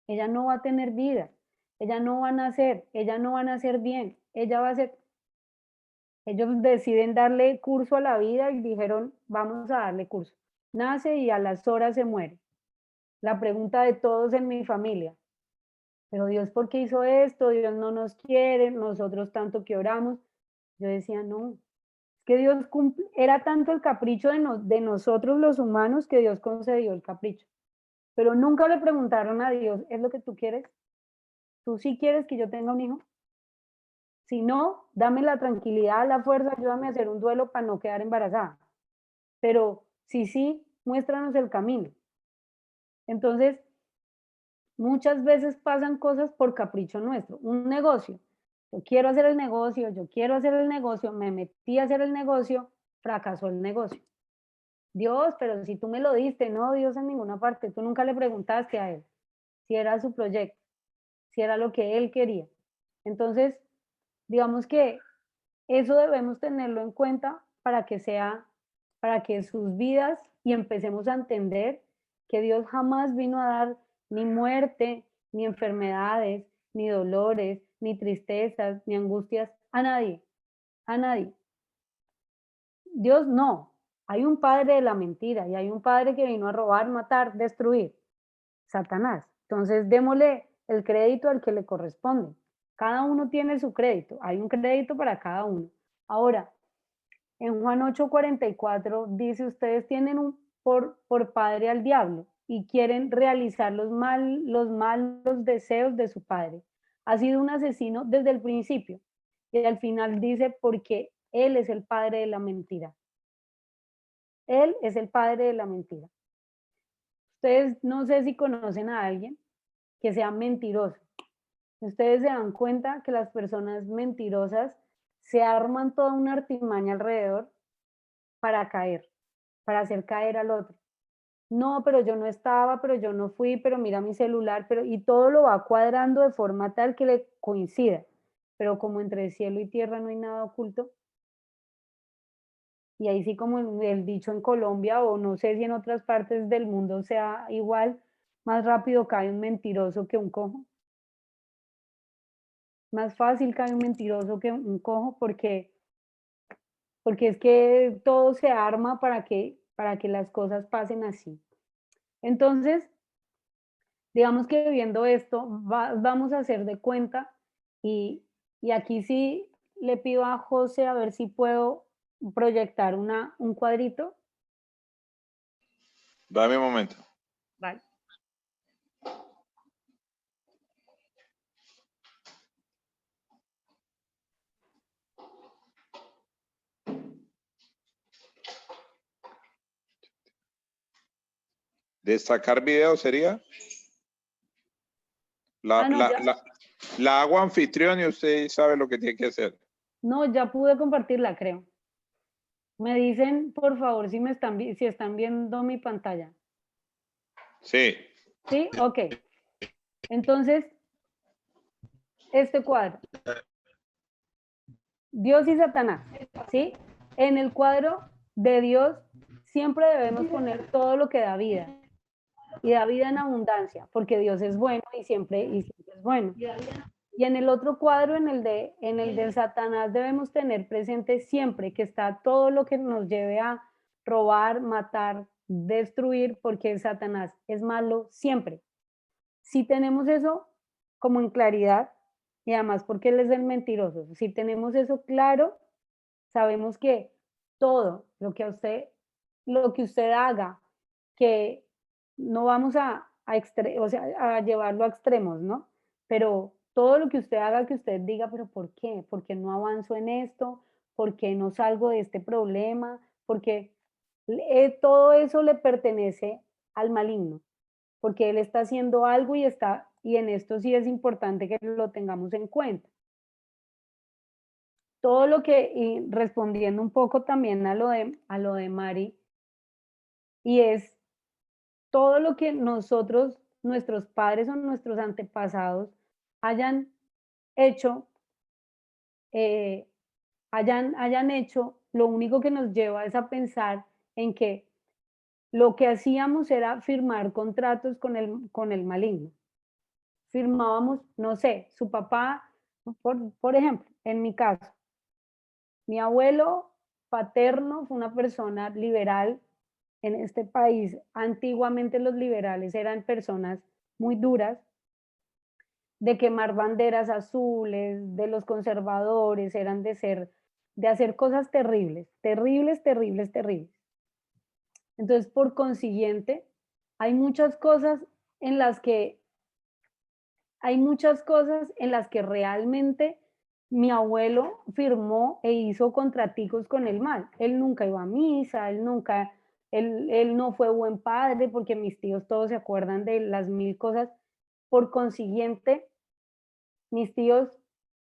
ella no va a tener vida. ella no va a nacer bien, ella va a ser... Ellos deciden darle curso a la vida y dijeron, vamos a darle curso. Nace y a las horas se muere. La pregunta de todos en mi familia, pero Dios, ¿por qué hizo esto? Dios no nos quiere, nosotros tanto que oramos. Yo decía, no, es que Dios cumple, era tanto el capricho de nosotros los humanos que Dios concedió el capricho. Pero nunca le preguntaron a Dios, ¿es lo que tú quieres? ¿Tú sí quieres que yo tenga un hijo? Si no, dame la tranquilidad, la fuerza, ayúdame a hacer un duelo para no quedar embarazada. Pero si sí, muéstranos el camino. Entonces, muchas veces pasan cosas por capricho nuestro. Un negocio. Yo quiero hacer el negocio, me metí a hacer el negocio, fracasó el negocio. Dios, pero si tú me lo diste, no, Dios en ninguna parte, tú nunca le preguntaste a él si era su proyecto, si era lo que él quería. Entonces, digamos que eso debemos tenerlo en cuenta para que sus vidas y empecemos a entender que Dios jamás vino a dar ni muerte, ni enfermedades, ni dolores, ni tristezas, ni angustias a nadie, a nadie. Dios no. Hay un padre de la mentira y hay un padre que vino a robar, matar, destruir. Satanás. Entonces, démosle el crédito al que le corresponde. Cada uno tiene su crédito. Hay un crédito para cada uno. Ahora, en Juan 8:44 dice, ustedes tienen por padre al diablo y quieren realizar los malos deseos de su padre. Ha sido un asesino desde el principio. Y al final dice, porque él es el padre de la mentira. Él es el padre de la mentira. Ustedes no sé si conocen a alguien que sea mentiroso. Ustedes se dan cuenta que las personas mentirosas se arman toda una artimaña alrededor para caer, para hacer caer al otro. No, pero yo no estaba, pero yo no fui, pero mira mi celular, pero y todo lo va cuadrando de forma tal que le coincida. Pero como entre cielo y tierra no hay nada oculto. Y ahí sí como el dicho en Colombia o no sé si en otras partes del mundo sea igual, más rápido cae un mentiroso que un cojo. Más fácil cae un mentiroso que un cojo porque es que todo se arma para que las cosas pasen así. Entonces, digamos que viendo esto, vamos a hacer de cuenta y aquí sí le pido a José a ver si puedo proyectar un cuadrito. Dame un momento. Vale. Destacar video sería Ah, no, ya. la hago anfitrión y usted sabe lo que tiene que hacer. No, ya pude compartirla, creo. Me dicen, por favor, si están viendo mi pantalla. Sí. ¿Sí? Ok. Entonces, este cuadro. Dios y Satanás, ¿sí? En el cuadro de Dios siempre debemos poner todo lo que da vida. Y da vida en abundancia, porque Dios es bueno y siempre es bueno. Y en el otro cuadro, en el de Satanás, debemos tener presente siempre que está todo lo que nos lleve a robar, matar, destruir, porque Satanás es malo siempre. Si tenemos eso como en claridad, y además porque él es el mentiroso, si tenemos eso claro, sabemos que todo lo que usted haga, que no vamos a llevarlo a extremos, ¿no? Pero todo lo que usted haga, que usted diga, pero ¿por qué? ¿Por qué no avanzo en esto? ¿Por qué no salgo de este problema? Porque todo eso le pertenece al maligno, porque él está haciendo algo y en esto sí es importante que lo tengamos en cuenta. Todo lo que, y respondiendo un poco también a lo de Mari, y es todo lo que nosotros, nuestros padres o nuestros antepasados hayan hecho, eh, hayan hecho, lo único que nos lleva es a pensar en que lo que hacíamos era firmar contratos con el maligno. firmábamos, no sé, su papá, por ejemplo, en mi caso, mi abuelo paterno fue una persona liberal en este país. Antiguamente los liberales eran personas muy duras, de quemar banderas azules, de los conservadores, eran de hacer cosas terribles, terribles, terribles, terribles. Entonces, por consiguiente, hay muchas cosas en las que realmente mi abuelo firmó e hizo contraticos con el mal. Él nunca iba a misa, él no fue buen padre, porque mis tíos todos se acuerdan de las mil cosas. Por consiguiente, mis tíos,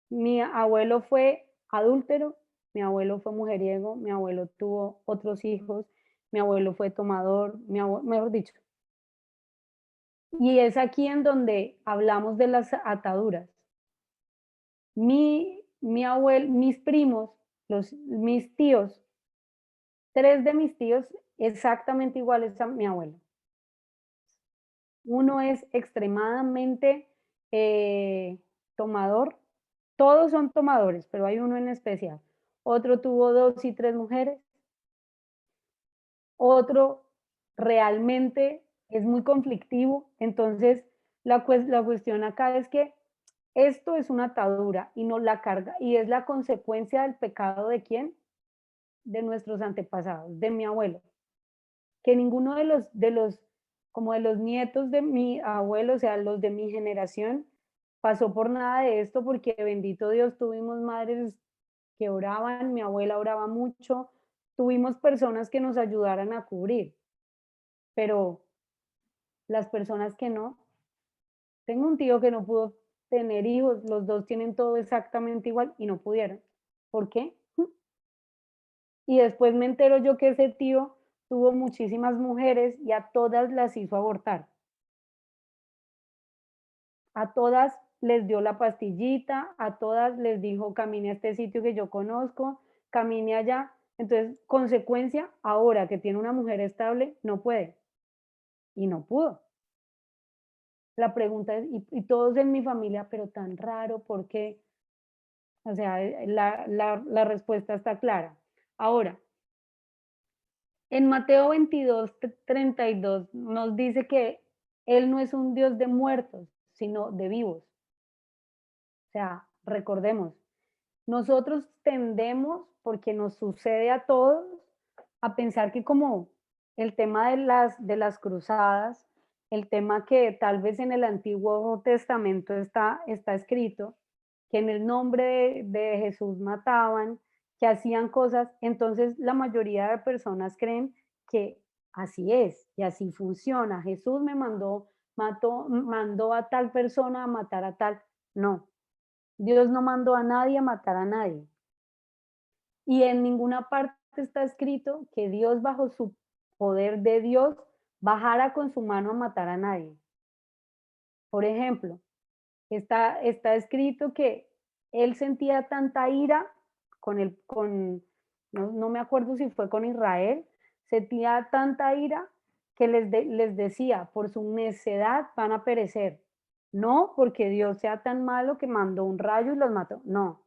mi abuelo fue adúltero, mi abuelo fue mujeriego, mi abuelo tuvo otros hijos, mi abuelo fue tomador, mejor dicho. Y es aquí en donde hablamos de las ataduras. Mi abuelo, mis primos, mis tíos, 3 de mis tíos exactamente iguales a mi abuelo. Uno es extremadamente tomador, todos son tomadores, pero hay uno en especial. Otro tuvo 2 y 3 mujeres. Otro realmente es muy conflictivo. Entonces, la cuestión acá es que esto es una atadura y no la carga, y es la consecuencia del pecado de quién, de nuestros antepasados, de mi abuelo. Que ninguno como de los nietos de mi abuelo, o sea, los de mi generación, pasó por nada de esto, porque bendito Dios, tuvimos madres que oraban, mi abuela oraba mucho, tuvimos personas que nos ayudaran a cubrir, pero las personas que no, tengo un tío que no pudo tener hijos, los 2 tienen todo exactamente igual y no pudieron. ¿Por qué? Y después me entero yo que ese tío tuvo muchísimas mujeres y a todas las hizo abortar. A todas les dio la pastillita, a todas les dijo, camine a este sitio que yo conozco, camine allá. Entonces, consecuencia, ahora que tiene una mujer estable, no puede. Y no pudo. La pregunta es, y todos en mi familia, pero tan raro, ¿por qué? O sea, la respuesta está clara. Ahora, en Mateo 22:32 nos dice que Él no es un Dios de muertos, sino de vivos. O sea, recordemos, nosotros tendemos, porque nos sucede a todos, a pensar que como el tema de las cruzadas, el tema que tal vez en el Antiguo Testamento está escrito, que en el nombre de Jesús mataban, que hacían cosas, entonces la mayoría de personas creen que así es y así funciona. Jesús me mandó a tal persona a matar a tal. No, Dios no mandó a nadie a matar a nadie. Y en ninguna parte está escrito que Dios, bajo su poder de Dios, bajara con su mano a matar a nadie. Por ejemplo, está escrito que él sentía tanta ira no me acuerdo si fue con Israel, sentía tanta ira que les decía, por su necedad van a perecer. No porque Dios sea tan malo que mandó un rayo y los mató. No,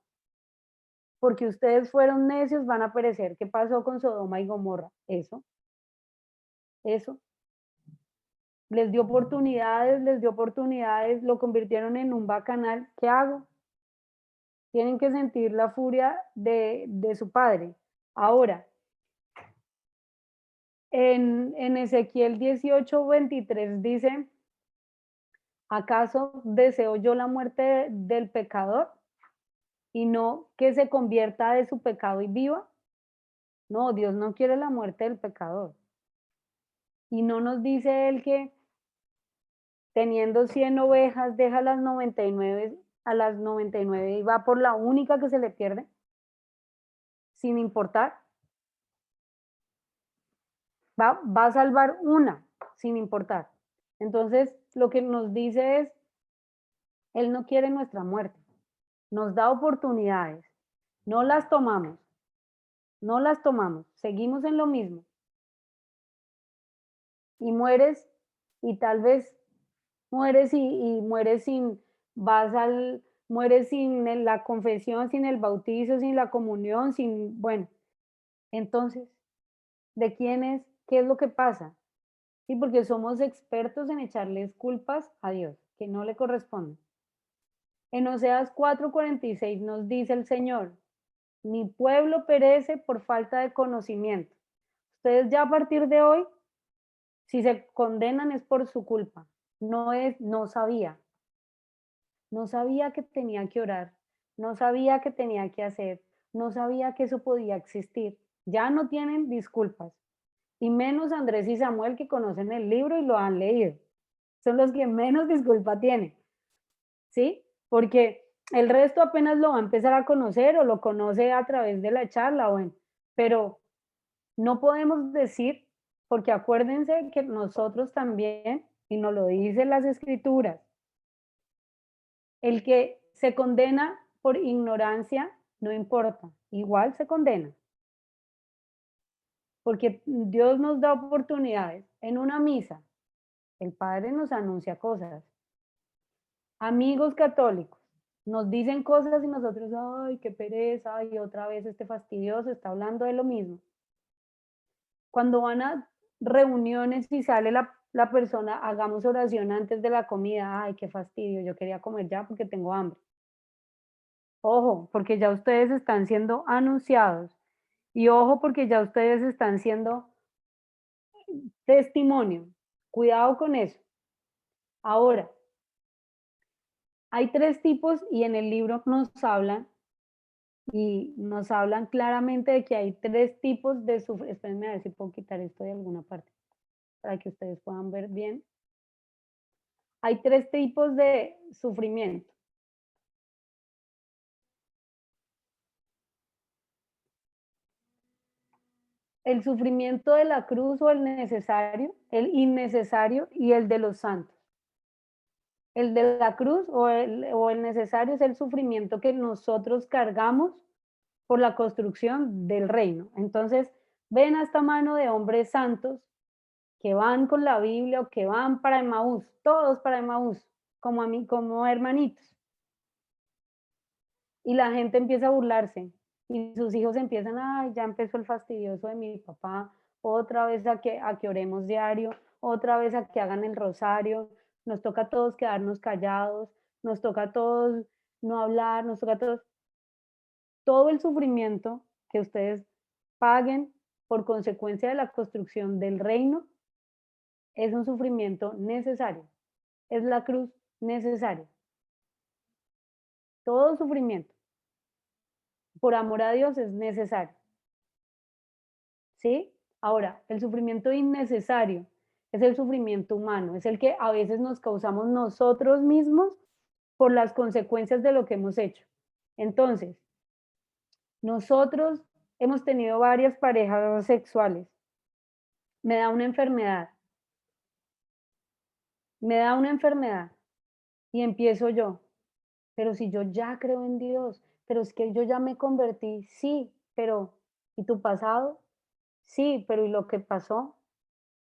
porque ustedes fueron necios, van a perecer. ¿Qué pasó con Sodoma y Gomorra? Eso. Les dio oportunidades, lo convirtieron en un bacanal. ¿Qué hago? Tienen que sentir la furia de su padre. Ahora, en Ezequiel 18:23 dice, ¿acaso deseo yo la muerte del pecador y no que se convierta de su pecado y viva? No, Dios no quiere la muerte del pecador. Y no nos dice él que teniendo 100 ovejas deja las 99 y va por la única que se le pierde, sin importar. Va a salvar una, sin importar. Entonces, lo que nos dice es, Él no quiere nuestra muerte. Nos da oportunidades. No las tomamos. Seguimos en lo mismo. Y mueres y tal vez mueres y mueres mueres sin la confesión, sin el bautizo, sin la comunión, bueno, entonces, ¿de quién es? ¿Qué es lo que pasa? Sí, porque somos expertos en echarles culpas a Dios, que no le corresponden. En Oseas 4:46 nos dice el Señor, mi pueblo perece por falta de conocimiento. Ustedes ya a partir de hoy, si se condenan es por su culpa. No sabía. No sabía que tenía que orar. No sabía que tenía que hacer. No sabía que eso podía existir. Ya no tienen disculpas. Y menos Andrés y Samuel que conocen el libro y lo han leído. Son los que menos disculpa tienen. ¿Sí? Porque el resto apenas lo va a empezar a conocer o lo conoce a través de la charla, bueno, pero no podemos decir, porque acuérdense que nosotros también, y nos lo dicen las escrituras, el que se condena por ignorancia, no importa, igual se condena. Porque Dios nos da oportunidades. En una misa, el Padre nos anuncia cosas. Amigos católicos, nos dicen cosas y nosotros, ay, qué pereza, ay, otra vez este fastidioso está hablando de lo mismo. Cuando van a reuniones y sale la persona, hagamos oración antes de la comida, ay, qué fastidio, yo quería comer ya porque tengo hambre. Ojo, porque ya ustedes están siendo anunciados y ojo porque ya ustedes están siendo testimonio. Cuidado con eso. Ahora, hay 3 tipos y en el libro nos hablan claramente de que hay 3 tipos de sufrimiento. Espérenme a ver si puedo quitar esto de alguna parte para que ustedes puedan ver bien. Hay 3 tipos de sufrimiento. El sufrimiento de la cruz o el necesario, el innecesario y el de los santos. El de la cruz o el necesario es el sufrimiento que nosotros cargamos por la construcción del reino. Entonces, ven a esta mano de hombres santos que van con la Biblia o que van para Emaús, todos para Emaús, como a mí, como hermanitos. Y la gente empieza a burlarse y sus hijos empiezan, ay, ya empezó el fastidioso de mi papá, otra vez a que oremos diario, otra vez a que hagan el rosario, nos toca a todos quedarnos callados, nos toca a todos no hablar, nos toca a todos, todo el sufrimiento que ustedes paguen por consecuencia de la construcción del reino es un sufrimiento necesario, es la cruz necesaria. Todo sufrimiento, por amor a Dios, es necesario. ¿Sí? Ahora, el sufrimiento innecesario es el sufrimiento humano, es el que a veces nos causamos nosotros mismos por las consecuencias de lo que hemos hecho. Entonces, nosotros hemos tenido varias parejas sexuales. Me da una enfermedad. Me da una enfermedad y empiezo yo. Pero si yo ya creo en Dios, pero es que yo ya me convertí, sí, pero ¿y tu pasado? Sí, pero ¿y lo que pasó?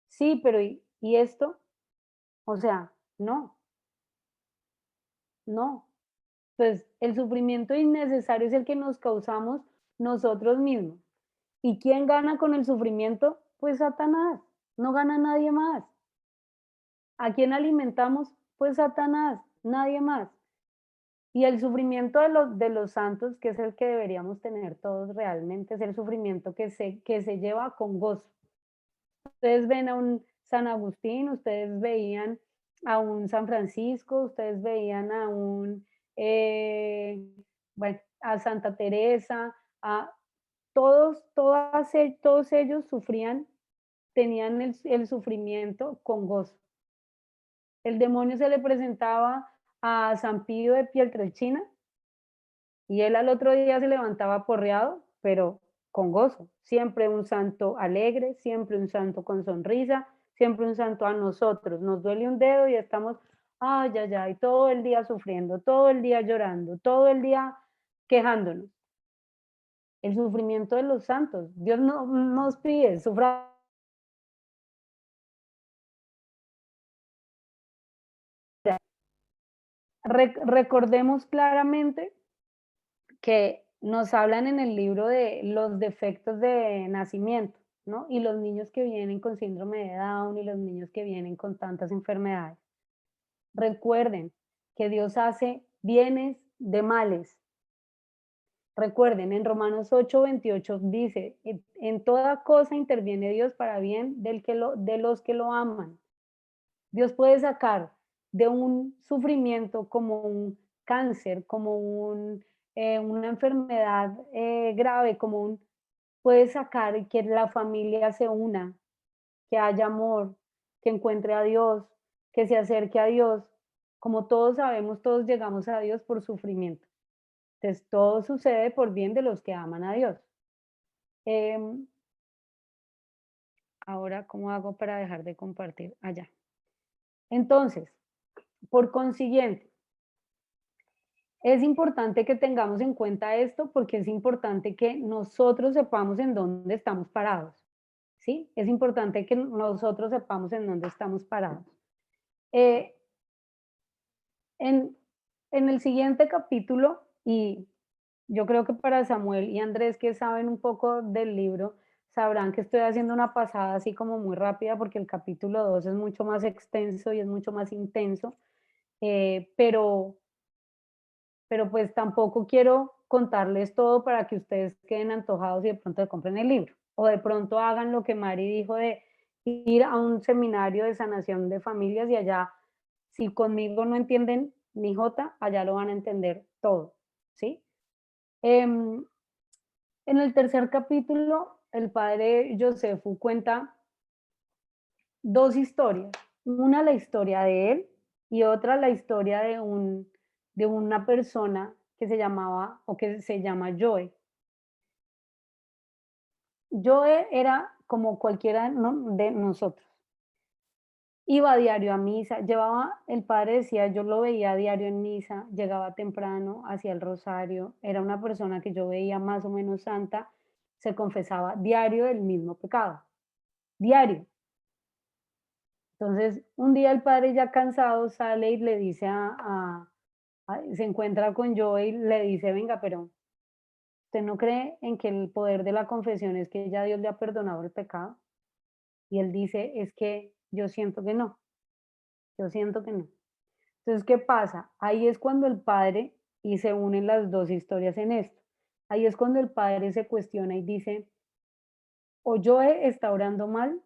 Sí, pero ¿y esto? O sea, no, no. Pues el sufrimiento innecesario es el que nos causamos nosotros mismos. ¿Y quién gana con el sufrimiento? Pues Satanás, no gana nadie más. ¿A quién alimentamos? Pues Satanás, nadie más. Y el sufrimiento de los santos, que es el que deberíamos tener todos realmente, es el sufrimiento que se lleva con gozo. Ustedes ven a un San Agustín, ustedes veían a un San Francisco, ustedes veían a bueno, a Santa Teresa, a todos ellos sufrían, tenían el sufrimiento con gozo. El demonio se le presentaba a San Pío de Pietrelcina y él al otro día se levantaba porreado, pero con gozo. Siempre un santo alegre, siempre un santo con sonrisa, siempre un santo a nosotros. Nos duele un dedo y estamos, ay, ay, ay, todo el día sufriendo, todo el día llorando, todo el día quejándonos. El sufrimiento de los santos. Dios no nos pide, sufra recordemos claramente que nos hablan en el libro de los defectos de nacimiento, ¿no? Y los niños que vienen con síndrome de Down y los niños que vienen con tantas enfermedades. Recuerden que Dios hace bienes de males. Recuerden, en Romanos 8:28 dice, en toda cosa interviene Dios para bien de los que lo aman. Dios puede sacar de un sufrimiento como un cáncer, como una enfermedad grave, puede sacar que la familia se una, que haya amor, que encuentre a Dios, que se acerque a Dios. Como todos sabemos, todos llegamos a Dios por sufrimiento. Entonces, todo sucede por bien de los que aman a Dios. Ahora, ¿cómo hago para dejar de compartir? Allá. Entonces, por consiguiente, es importante que tengamos en cuenta esto porque es importante que nosotros sepamos en dónde estamos parados. ¿Sí? Es importante que nosotros sepamos en dónde estamos parados. En el siguiente capítulo, y yo creo que para Samuel y Andrés, que saben un poco del libro, sabrán que estoy haciendo una pasada así como muy rápida porque el capítulo 2 es mucho más extenso y es mucho más intenso, pero pues tampoco quiero contarles todo para que ustedes queden antojados y de pronto compren el libro, o de pronto hagan lo que Mari dijo de ir a un seminario de sanación de familias y allá, si conmigo no entienden ni jota, allá lo van a entender todo, ¿sí? En el tercer capítulo, el padre Josefu cuenta dos historias. Una, la historia de él, y otra, la historia de una persona que se llamaba o que se llama Joe. Joe era como cualquiera de nosotros. Iba a diario a misa, el padre decía, yo lo veía a diario en misa, llegaba temprano, hacía el rosario, era una persona que yo veía más o menos santa, se confesaba diario el mismo pecado, diario. Entonces, un día el padre ya cansado sale y le dice se encuentra con Joe y le dice, venga, pero ¿usted no cree en que el poder de la confesión es que ya Dios le ha perdonado el pecado? Y él dice, es que yo siento que no, yo siento que no. Entonces, ¿qué pasa? Ahí es cuando el padre, y se unen las dos historias en esto, ahí es cuando el padre se cuestiona y dice, o Joe está orando mal,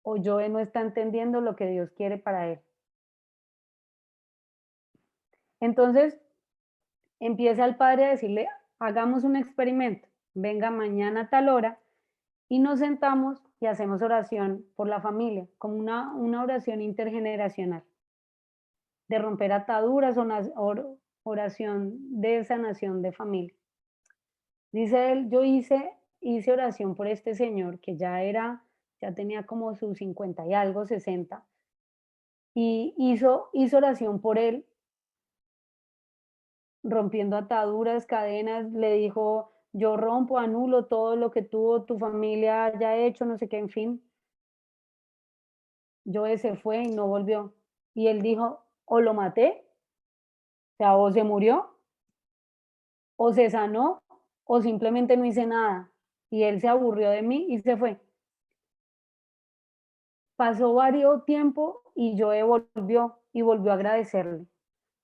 o Joe no está entendiendo lo que Dios quiere para él. Entonces, empieza el padre a decirle, hagamos un experimento, venga mañana a tal hora y nos sentamos y hacemos oración por la familia, como una oración intergeneracional, de romper ataduras, oración de sanación de familia. Dice él, yo hice oración por este señor que ya tenía como sus 50 y algo, 60, y hizo oración por él, rompiendo ataduras, cadenas, le dijo, yo rompo, anulo todo lo que tu familia haya hecho, no sé qué, en fin. Joe se fue y no volvió. Y él dijo, o lo maté, o sea, o se murió, o se sanó, o simplemente no hice nada. Y él se aburrió de mí y se fue. Pasó varios tiempo y Joe volvió a agradecerle,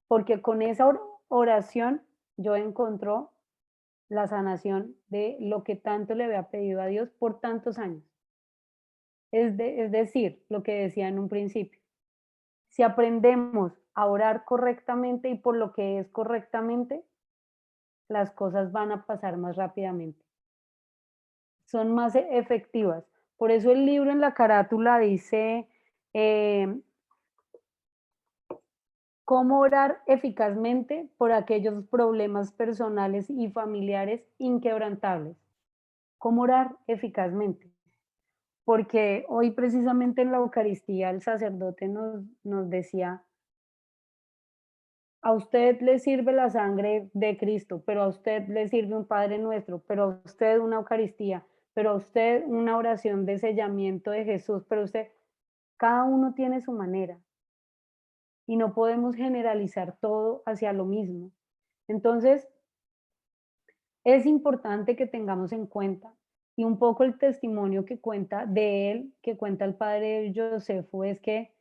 porque con esa oración Joe encontró la sanación de lo que tanto le había pedido a Dios por tantos años. Es decir, lo que decía en un principio, si aprendemos a orar correctamente y por lo que es correctamente, las cosas van a pasar más rápidamente. Son más efectivas. Por eso el libro en la carátula dice cómo orar eficazmente por aquellos problemas personales y familiares inquebrantables. Cómo orar eficazmente. Porque hoy precisamente en la Eucaristía el sacerdote nos decía, a usted le sirve la sangre de Cristo, pero a usted le sirve un Padre Nuestro, pero a usted una Eucaristía, pero a usted una oración de sellamiento de Jesús, pero usted, cada uno tiene su manera. y no podemos generalizar todo hacia lo mismo. Entonces, es importante que tengamos en cuenta, y un poco el testimonio que cuenta de él, que cuenta el padre Josefo, es que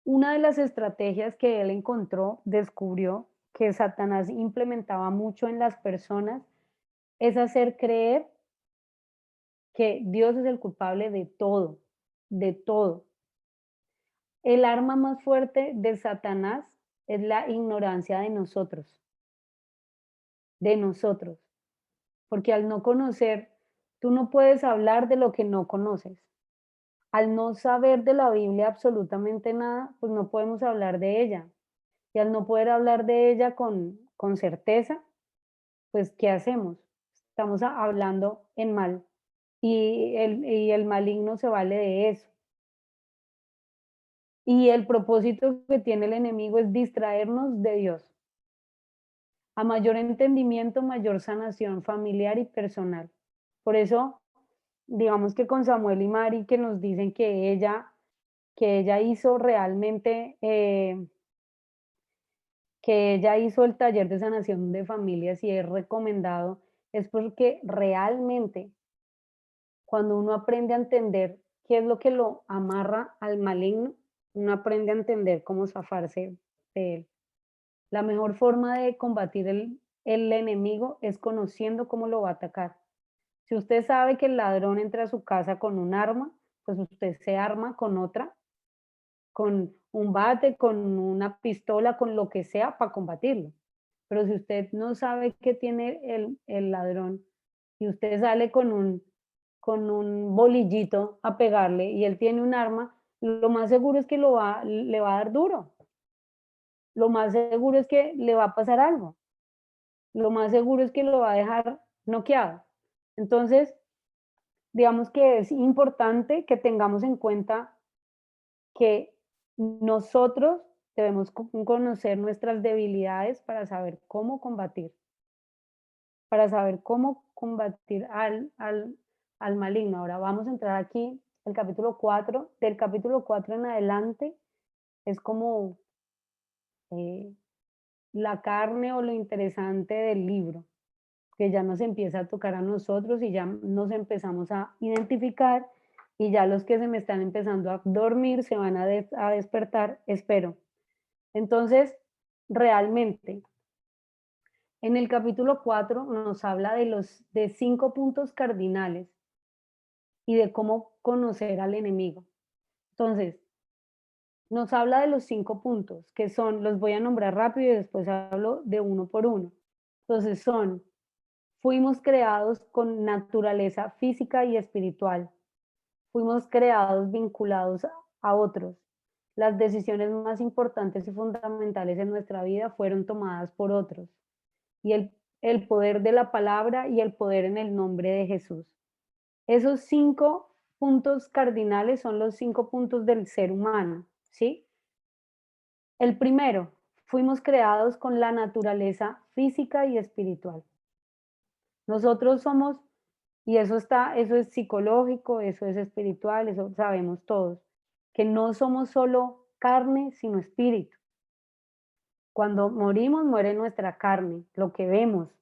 una de las estrategias que él encontró, descubrió que Satanás implementaba mucho en las personas, es hacer creer que Dios es el culpable de todo, de todo. El arma más fuerte de Satanás es la ignorancia de nosotros, porque al no conocer, tú no puedes hablar de lo que no conoces. Al no saber de la Biblia absolutamente nada, pues no podemos hablar de ella. Y al no poder hablar de ella con certeza, pues ¿qué hacemos? Estamos hablando en mal y el maligno se vale de eso. Y el propósito que tiene el enemigo es distraernos de Dios. A mayor entendimiento, mayor sanación familiar y personal. Por eso, digamos que con Samuel y Mari, que nos dicen que ella hizo realmente, que ella hizo el taller de sanación de familias y es recomendado, es porque realmente cuando uno aprende a entender qué es lo que lo amarra al maligno, uno aprende a entender cómo zafarse de él. La mejor forma de combatir el enemigo es conociendo cómo lo va a atacar. Si usted sabe que el ladrón entra a su casa con un arma, pues usted se arma con otra, con un bate, con una pistola, con lo que sea para combatirlo. Pero si usted no sabe qué tiene el ladrón y usted sale con un bolillito a pegarle y él tiene un arma, lo más seguro es que le va a dar duro. Lo más seguro es que le va a pasar algo. Lo más seguro es que lo va a dejar noqueado. Entonces, digamos que es importante que tengamos en cuenta que nosotros debemos conocer nuestras debilidades para saber cómo combatir al maligno. Ahora vamos a entrar aquí, el capítulo 4, del capítulo 4 en adelante, es como la carne o lo interesante del libro, que ya nos empieza a tocar a nosotros y ya nos empezamos a identificar y ya los que se me están empezando a dormir se van a despertar, espero. Entonces, realmente, en el capítulo 4 nos habla de 5 puntos cardinales y de cómo conocer al enemigo. Entonces, nos habla de los 5 puntos, que son, los voy a nombrar rápido y después hablo de uno por uno. Entonces son, fuimos creados con naturaleza física y espiritual. Fuimos creados vinculados a otros. Las decisiones más importantes y fundamentales en nuestra vida fueron tomadas por otros. Y el poder de la palabra y el poder en el nombre de Jesús. Esos 5 puntos cardinales son los 5 puntos del ser humano, ¿sí? El primero, fuimos creados con la naturaleza física y espiritual. Nosotros somos, y eso es psicológico, eso es espiritual, eso sabemos todos, que no somos solo carne, sino espíritu. Cuando morimos, muere nuestra carne, lo que vemos.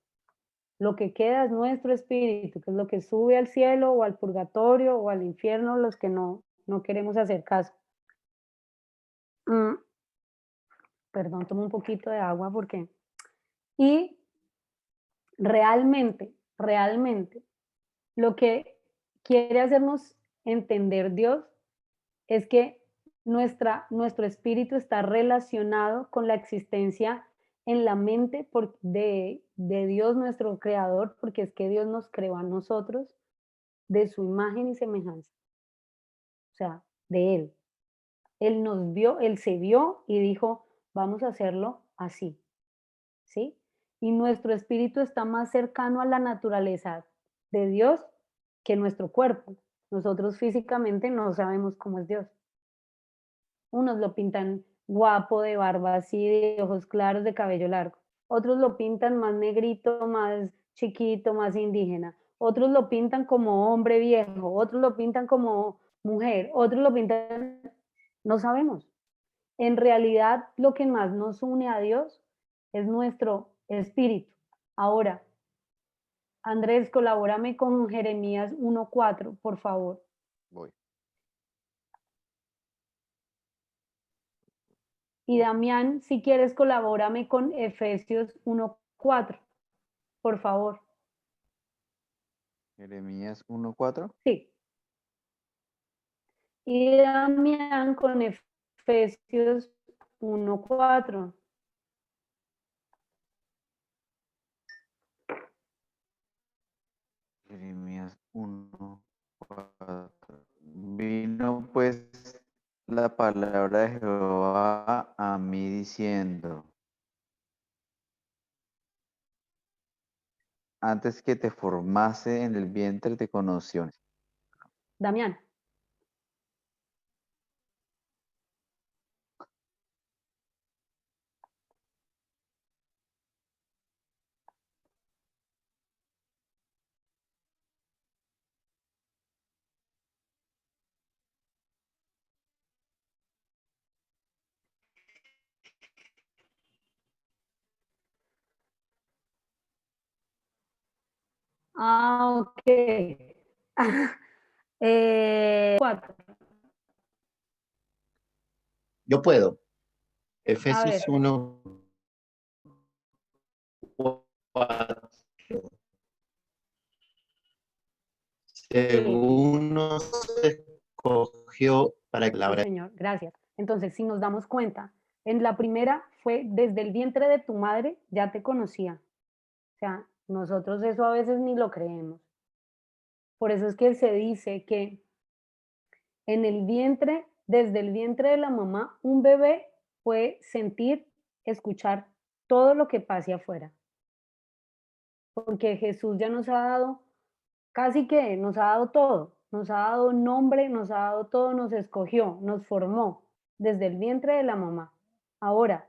Lo que queda es nuestro espíritu, que es lo que sube al cielo o al purgatorio o al infierno, los que no queremos hacer caso. Perdón, tomo un poquito de agua porque... Y realmente, lo que quiere hacernos entender Dios es que nuestro espíritu está relacionado con la existencia en la mente de Dios, nuestro creador, porque es que Dios nos creó a nosotros de su imagen y semejanza. O sea, de Él. Él nos vio, Él se vio y dijo, vamos a hacerlo así. ¿Sí? Y nuestro espíritu está más cercano a la naturaleza de Dios que nuestro cuerpo. Nosotros físicamente no sabemos cómo es Dios. Unos lo pintan guapo, de barba así, de ojos claros, de cabello largo. Otros lo pintan más negrito, más chiquito, más indígena. Otros lo pintan como hombre viejo. Otros lo pintan como mujer. Otros lo pintan... No sabemos. en realidad lo que más nos une a Dios es nuestro espíritu. Ahora, Andrés, colabórame con Jeremías 1:4, por favor. Voy. Y Damián, si quieres, colabórame con Efesios 1:4, por favor. Jeremías 1:4. Sí. Y Damián con Efesios 1:4. Jeremías 1:4. Vino pues la palabra de Jehová a mí diciendo: antes que te formase en el vientre te conoció. Damián. Ah, ok. 4. Yo puedo. A Efesios ver. 1:4. Según nos escogió para que la Sí, obra. Señor, gracias. Entonces, si nos damos cuenta, en la primera fue desde el vientre de tu madre, ya te conocía. O sea, nosotros eso a veces ni lo creemos. Por eso es que se dice que en el vientre, desde el vientre de la mamá, un bebé puede sentir, escuchar todo lo que pase afuera. Porque Jesús ya nos ha dado, casi que nos ha dado todo, nos ha dado nombre, nos ha dado todo, nos escogió, nos formó desde el vientre de la mamá. Ahora,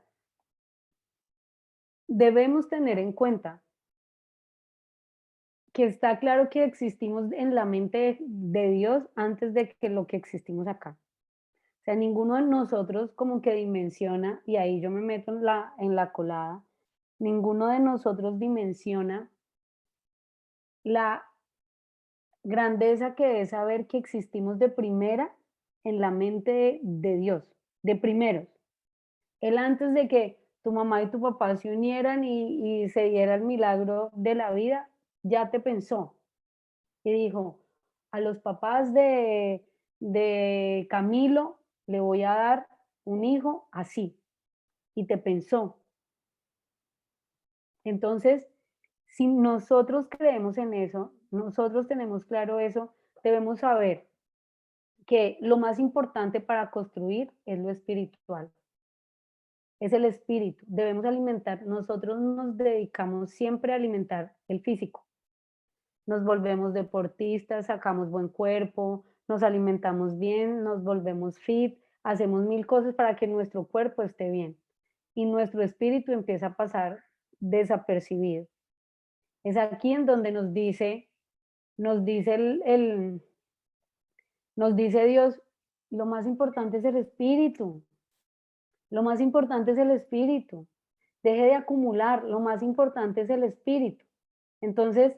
debemos tener en cuenta que está claro que existimos en la mente de Dios antes de que lo que existimos acá. O sea, ninguno de nosotros como que dimensiona, y ahí yo me meto en la colada, ninguno de nosotros dimensiona la grandeza que es saber que existimos de primera en la mente de Dios, de primeros. Él antes de que tu mamá y tu papá se unieran y se diera el milagro de la vida, ya te pensó y dijo, a los papás de Camilo le voy a dar un hijo así. Y te pensó. Entonces, si nosotros creemos en eso, nosotros tenemos claro eso, debemos saber que lo más importante para construir es lo espiritual, es el espíritu. Debemos alimentar, nosotros nos dedicamos siempre a alimentar el físico. Nos volvemos deportistas, sacamos buen cuerpo, nos alimentamos bien, nos volvemos fit, hacemos mil cosas para que nuestro cuerpo esté bien y nuestro espíritu empieza a pasar desapercibido. Es aquí en donde nos dice nos dice Dios, lo más importante es el espíritu, lo más importante es el espíritu. Deje de acumular, lo más importante es el espíritu. Entonces,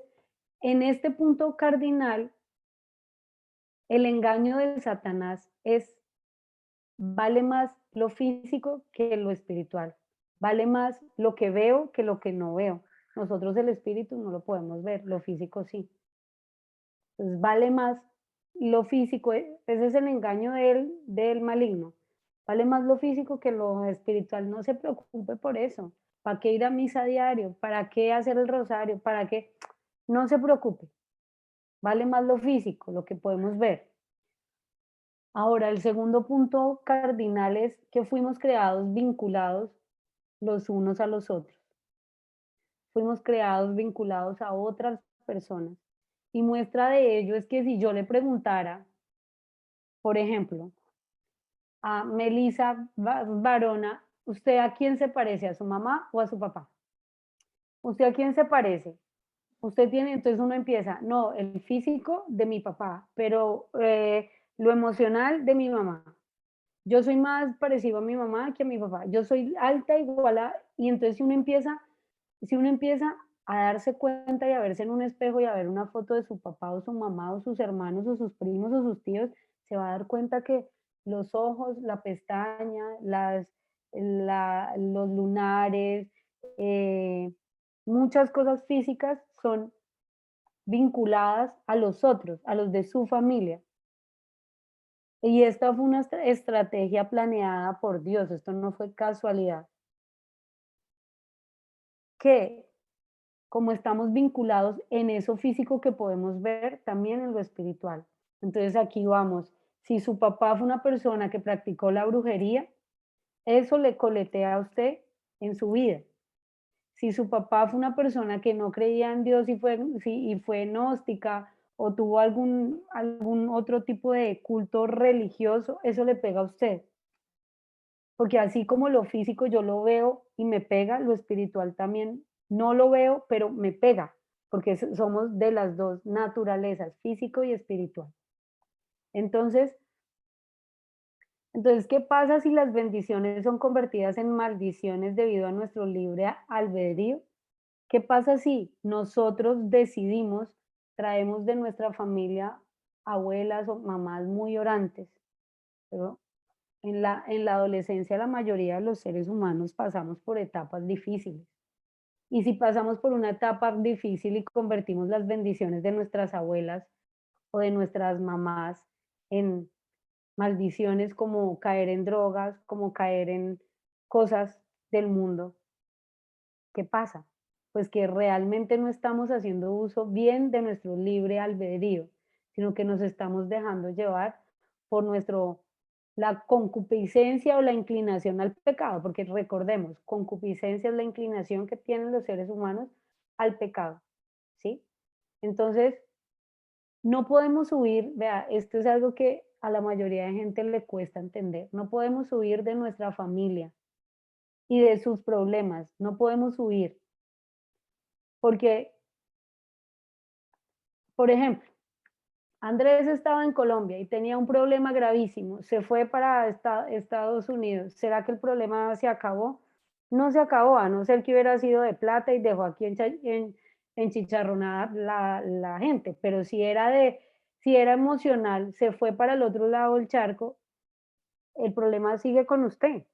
en este punto cardinal, el engaño de Satanás es, vale más lo físico que lo espiritual, vale más lo que veo que lo que no veo. Nosotros el espíritu no lo podemos ver, lo físico sí. Entonces vale más lo físico, ese es el engaño del maligno. Vale más lo físico que lo espiritual, no se preocupe por eso. ¿Para qué ir a misa diario? ¿Para qué hacer el rosario? ¿Para qué? No se preocupe. Vale más lo físico, lo que podemos ver. Ahora, el segundo punto cardinal es que fuimos creados vinculados los unos a los otros. Fuimos creados vinculados a otras personas. Y muestra de ello es que si yo le preguntara, por ejemplo, a Melissa Barona, ¿usted a quién se parece? ¿A su mamá o a su papá? ¿Usted a quién se parece? Usted tiene, entonces uno empieza, no, el físico de mi papá, pero lo emocional de mi mamá. yo soy más parecido a mi mamá que a mi papá, yo soy alta igual a, y entonces si uno empieza a darse cuenta y a verse en un espejo y a ver una foto de su papá o su mamá o sus hermanos o sus primos o sus tíos, se va a dar cuenta que los ojos, la pestaña, los lunares, muchas cosas físicas son vinculadas a los otros, a los de su familia. Y esta fue una estrategia planeada por Dios, esto no fue casualidad. Que como estamos vinculados en eso físico que podemos ver, también en lo espiritual. Entonces aquí vamos, si su papá fue una persona que practicó la brujería, eso le coletea a usted en su vida. Si su papá fue una persona que no creía en Dios y fue gnóstica o tuvo algún otro tipo de culto religioso, eso le pega a usted. Porque así como lo físico yo lo veo y me pega, lo espiritual también no lo veo, pero me pega, porque somos de las dos naturalezas, físico y espiritual. Entonces, ¿qué pasa si las bendiciones son convertidas en maldiciones debido a nuestro libre albedrío? ¿Qué pasa si nosotros decidimos, traemos de nuestra familia abuelas o mamás muy orantes, pero en la adolescencia la mayoría de los seres humanos pasamos por etapas difíciles. Y si pasamos por una etapa difícil y convertimos las bendiciones de nuestras abuelas o de nuestras mamás en maldiciones como caer en drogas, como caer en cosas del mundo, ¿qué pasa? Pues que realmente no estamos haciendo uso bien de nuestro libre albedrío, sino que nos estamos dejando llevar por la concupiscencia o la inclinación al pecado, porque recordemos, concupiscencia es la inclinación que tienen los seres humanos al pecado, ¿sí? Entonces, no podemos huir, vea, esto es algo que a la mayoría de gente le cuesta entender, no podemos huir de nuestra familia y de sus problemas, no podemos huir, porque, por ejemplo, Andrés estaba en Colombia y tenía un problema gravísimo, se fue para Estados Unidos. ¿Será que el problema se acabó? No se acabó, a no ser que hubiera sido de plata y dejó aquí en chicharronada la gente, pero si era emocional, se fue para el otro lado del charco, el problema sigue con usted.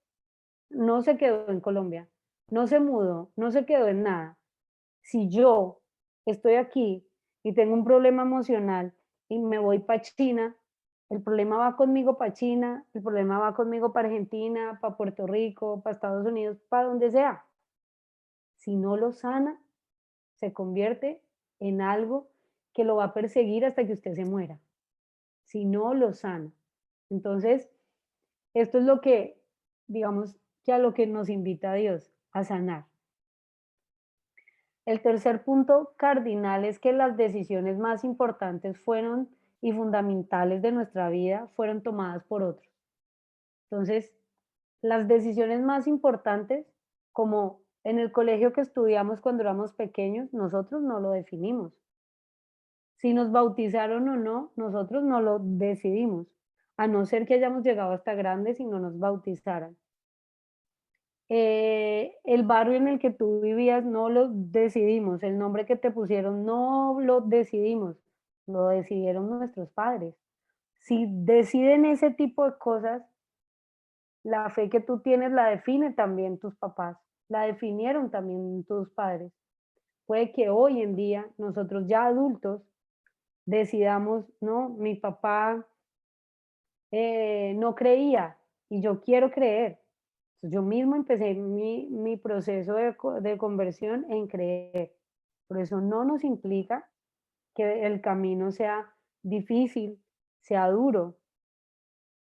No se quedó en Colombia, no se mudó, no se quedó en nada. Si yo estoy aquí y tengo un problema emocional y me voy para China, el problema va conmigo para China, el problema va conmigo para Argentina, para Puerto Rico, para Estados Unidos, para donde sea. Si no lo sana, se convierte en algo que lo va a perseguir hasta que usted se muera. Si no lo sana. Entonces, esto es lo que, digamos, que a lo que nos invita Dios, a sanar. El tercer punto cardinal es que las decisiones más importantes fueron y fundamentales de nuestra vida fueron tomadas por otros. Entonces, las decisiones más importantes, como en el colegio que estudiamos cuando éramos pequeños, nosotros no lo definimos. Si nos bautizaron o no, nosotros no lo decidimos, a no ser que hayamos llegado hasta grandes y no nos bautizaran. El barrio en el que tú vivías no lo decidimos, el nombre que te pusieron no lo decidimos, lo decidieron nuestros padres. Si deciden ese tipo de cosas, la fe que tú tienes la define también tus papás, la definieron también tus padres. Puede que hoy en día, nosotros ya adultos, decidamos, no, mi papá no creía y yo quiero creer. Yo mismo empecé mi proceso de conversión en creer. Por eso no nos implica que el camino sea difícil, sea duro,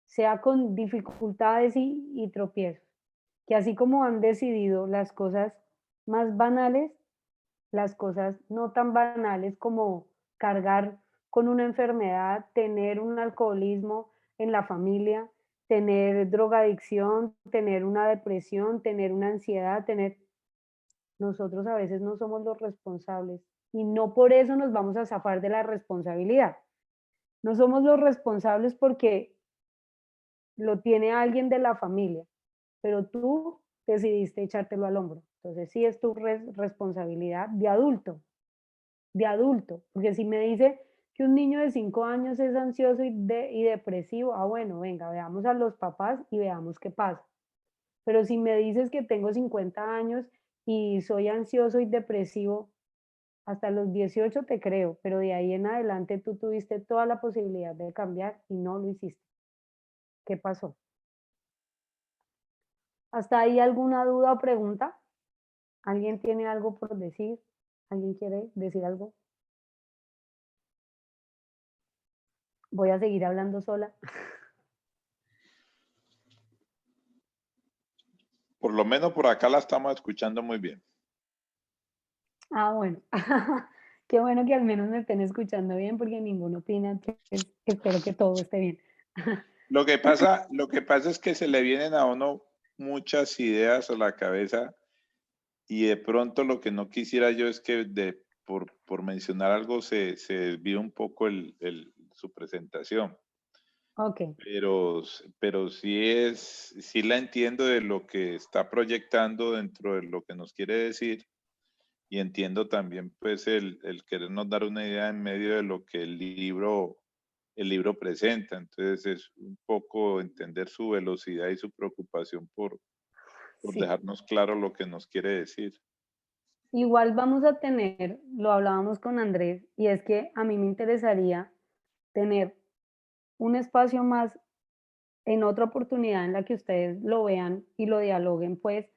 sea con dificultades y tropiezos. Que así como han decidido las cosas más banales, las cosas no tan banales como cargar con una enfermedad, tener un alcoholismo en la familia, tener drogadicción, tener una depresión, tener una ansiedad, nosotros a veces no somos los responsables y no por eso nos vamos a zafar de la responsabilidad. No somos los responsables porque lo tiene alguien de la familia, pero tú decidiste echártelo al hombro. Entonces sí es tu responsabilidad de adulto, porque si me dice que un niño de 5 años es ansioso y depresivo, ah, bueno, venga, veamos a los papás y veamos qué pasa. Pero si me dices que tengo 50 años y soy ansioso y depresivo, hasta los 18 te creo, pero de ahí en adelante tú tuviste toda la posibilidad de cambiar y no lo hiciste. ¿Qué pasó? ¿Hasta ahí alguna duda o pregunta? ¿Alguien tiene algo por decir? ¿Alguien quiere decir algo? Voy a seguir hablando sola. Por lo menos por acá la estamos escuchando muy bien. Ah, bueno. Qué bueno que al menos me estén escuchando bien porque ninguno opina, entonces espero que todo esté bien. Lo que pasa es que se le vienen a uno muchas ideas a la cabeza y de pronto lo que no quisiera yo es que por mencionar algo se desvíe un poco su presentación. Ok, Pero sí la entiendo de lo que está proyectando dentro de lo que nos quiere decir y entiendo también pues el querernos dar una idea en medio de lo que el libro presenta. Entonces es un poco entender su velocidad y su preocupación por sí. dejarnos claro lo que nos quiere decir. Igual vamos a tener, lo hablábamos con Andrés, y es que a mí me interesaría tener un espacio más en otra oportunidad en la que ustedes lo vean y lo dialoguen, pues,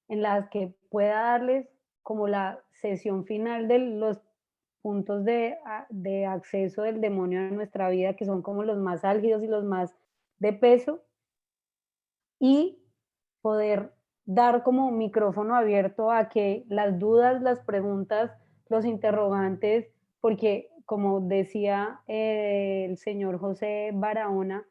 en las que pueda darles como la sesión final de los puntos de acceso del demonio a nuestra vida, que son como los más álgidos y los más de peso, y poder dar como micrófono abierto a que las dudas, las preguntas, los interrogantes, porque como decía el señor José Barona,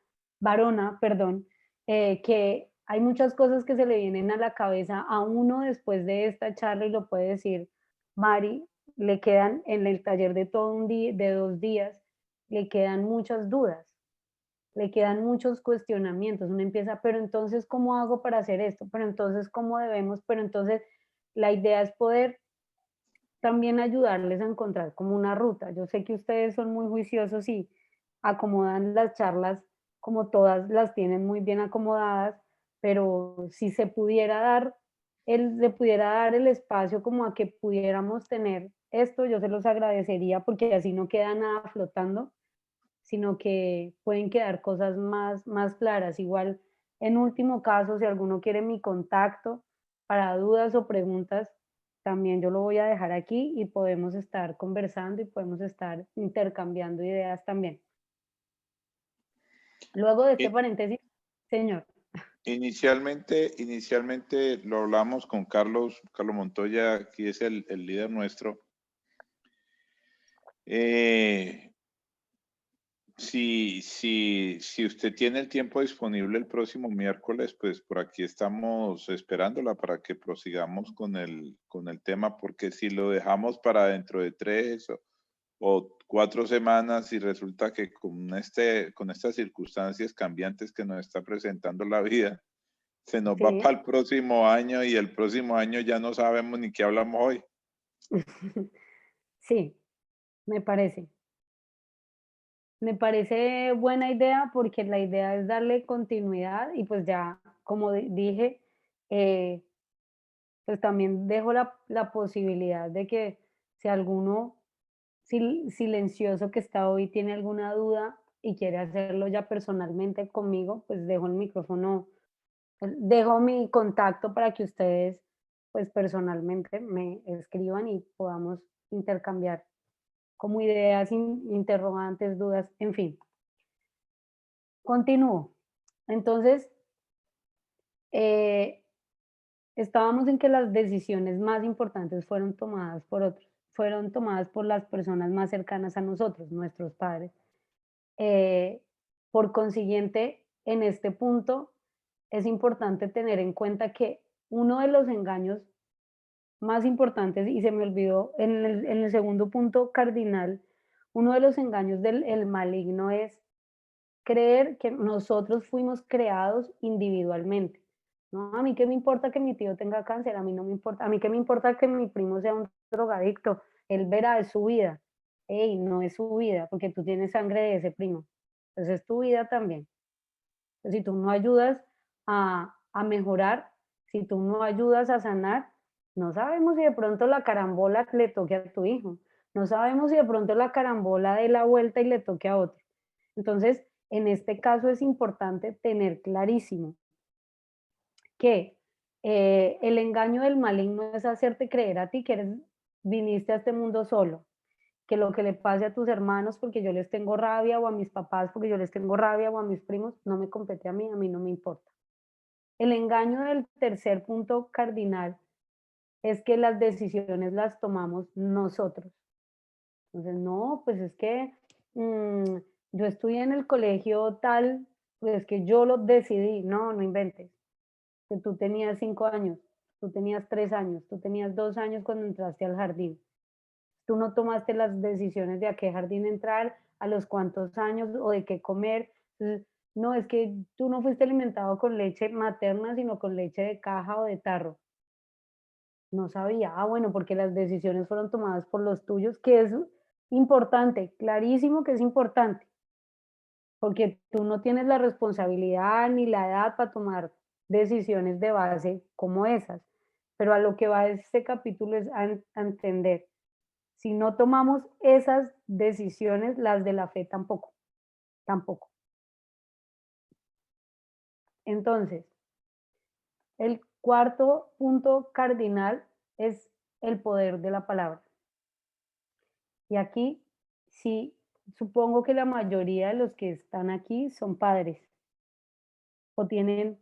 perdón, que hay muchas cosas que se le vienen a la cabeza a uno después de esta charla y lo puede decir Mari, le quedan en el taller de todo un día, de 2 días, le quedan muchas dudas, le quedan muchos cuestionamientos. Uno empieza, pero entonces, ¿cómo hago para hacer esto? Pero entonces, ¿cómo debemos? Pero entonces, la idea es poder también ayudarles a encontrar como una ruta. Yo sé que ustedes son muy juiciosos y acomodan las charlas como todas las tienen muy bien acomodadas, pero si se pudiera dar el espacio como a que pudiéramos tener esto, yo se los agradecería porque así no queda nada flotando, sino que pueden quedar cosas más claras. Igual, en último caso, si alguno quiere mi contacto para dudas o preguntas, también yo lo voy a dejar aquí y podemos estar conversando y podemos estar intercambiando ideas también. Luego de este Eh, paréntesis, señor. Inicialmente lo hablamos con Carlos Montoya, que es el líder nuestro. Si usted tiene el tiempo disponible el próximo miércoles, pues por aquí estamos esperándola para que prosigamos con el tema, porque si lo dejamos para dentro de 3 o 4 semanas y resulta que con estas circunstancias cambiantes que nos está presentando la vida, se nos va Sí. para el próximo año y el próximo año ya no sabemos ni qué hablamos hoy. Sí, me parece. Me parece buena idea porque la idea es darle continuidad y pues ya, como dije, eh, pues también dejo la posibilidad de que si alguno silencioso que está hoy tiene alguna duda y quiere hacerlo ya personalmente conmigo, pues dejo el micrófono, dejo mi contacto para que ustedes pues personalmente me escriban y podamos intercambiar como ideas, interrogantes, dudas, en fin. Continúo. Entonces, eh, estábamos en que las decisiones más importantes fueron tomadas por otros, fueron tomadas por las personas más cercanas a nosotros, nuestros padres. Eh, por consiguiente, en este punto es importante tener en cuenta que uno de los engaños más importantes, y se me olvidó en el segundo punto cardinal, uno de los engaños del el maligno es creer que nosotros fuimos creados individualmente. No, a mí qué me importa que mi tío tenga cáncer, a mí no me importa, a mí qué me importa que mi primo sea un drogadicto, él verá, es su vida. Ey, no es su vida, porque tú tienes sangre de ese primo. Entonces es tu vida también. Entonces, si tú no ayudas a mejorar, si tú no ayudas a sanar, no sabemos si de pronto la carambola le toque a tu hijo, no sabemos si de pronto la carambola dé la vuelta y le toque a otro. Entonces, en este caso es importante tener clarísimo que el engaño del maligno es hacerte creer a ti que viniste a este mundo solo, que lo que le pase a tus hermanos porque yo les tengo rabia, o a mis papás porque yo les tengo rabia, o a mis primos, no me compete a mí no me importa. El engaño del tercer punto cardinal es que las decisiones las tomamos nosotros. Entonces, no, pues es que yo estudié en el colegio tal, pues es que yo lo decidí. No, no inventes. Que tú tenías 5 años, tú tenías 3 años, tú tenías 2 años cuando entraste al jardín. Tú no tomaste las decisiones de a qué jardín entrar, a los cuántos años o de qué comer. Entonces, no, es que tú no fuiste alimentado con leche materna, sino con leche de caja o de tarro. No sabía. Ah, bueno, porque las decisiones fueron tomadas por los tuyos, que es importante, clarísimo que es importante, porque tú no tienes la responsabilidad ni la edad para tomar decisiones de base como esas. Pero a lo que va este capítulo es a entender, si no tomamos esas decisiones, las de la fe tampoco, tampoco. Entonces, el cuarto punto cardinal es el poder de la palabra. Y aquí sí, supongo que la mayoría de los que están aquí son padres o tienen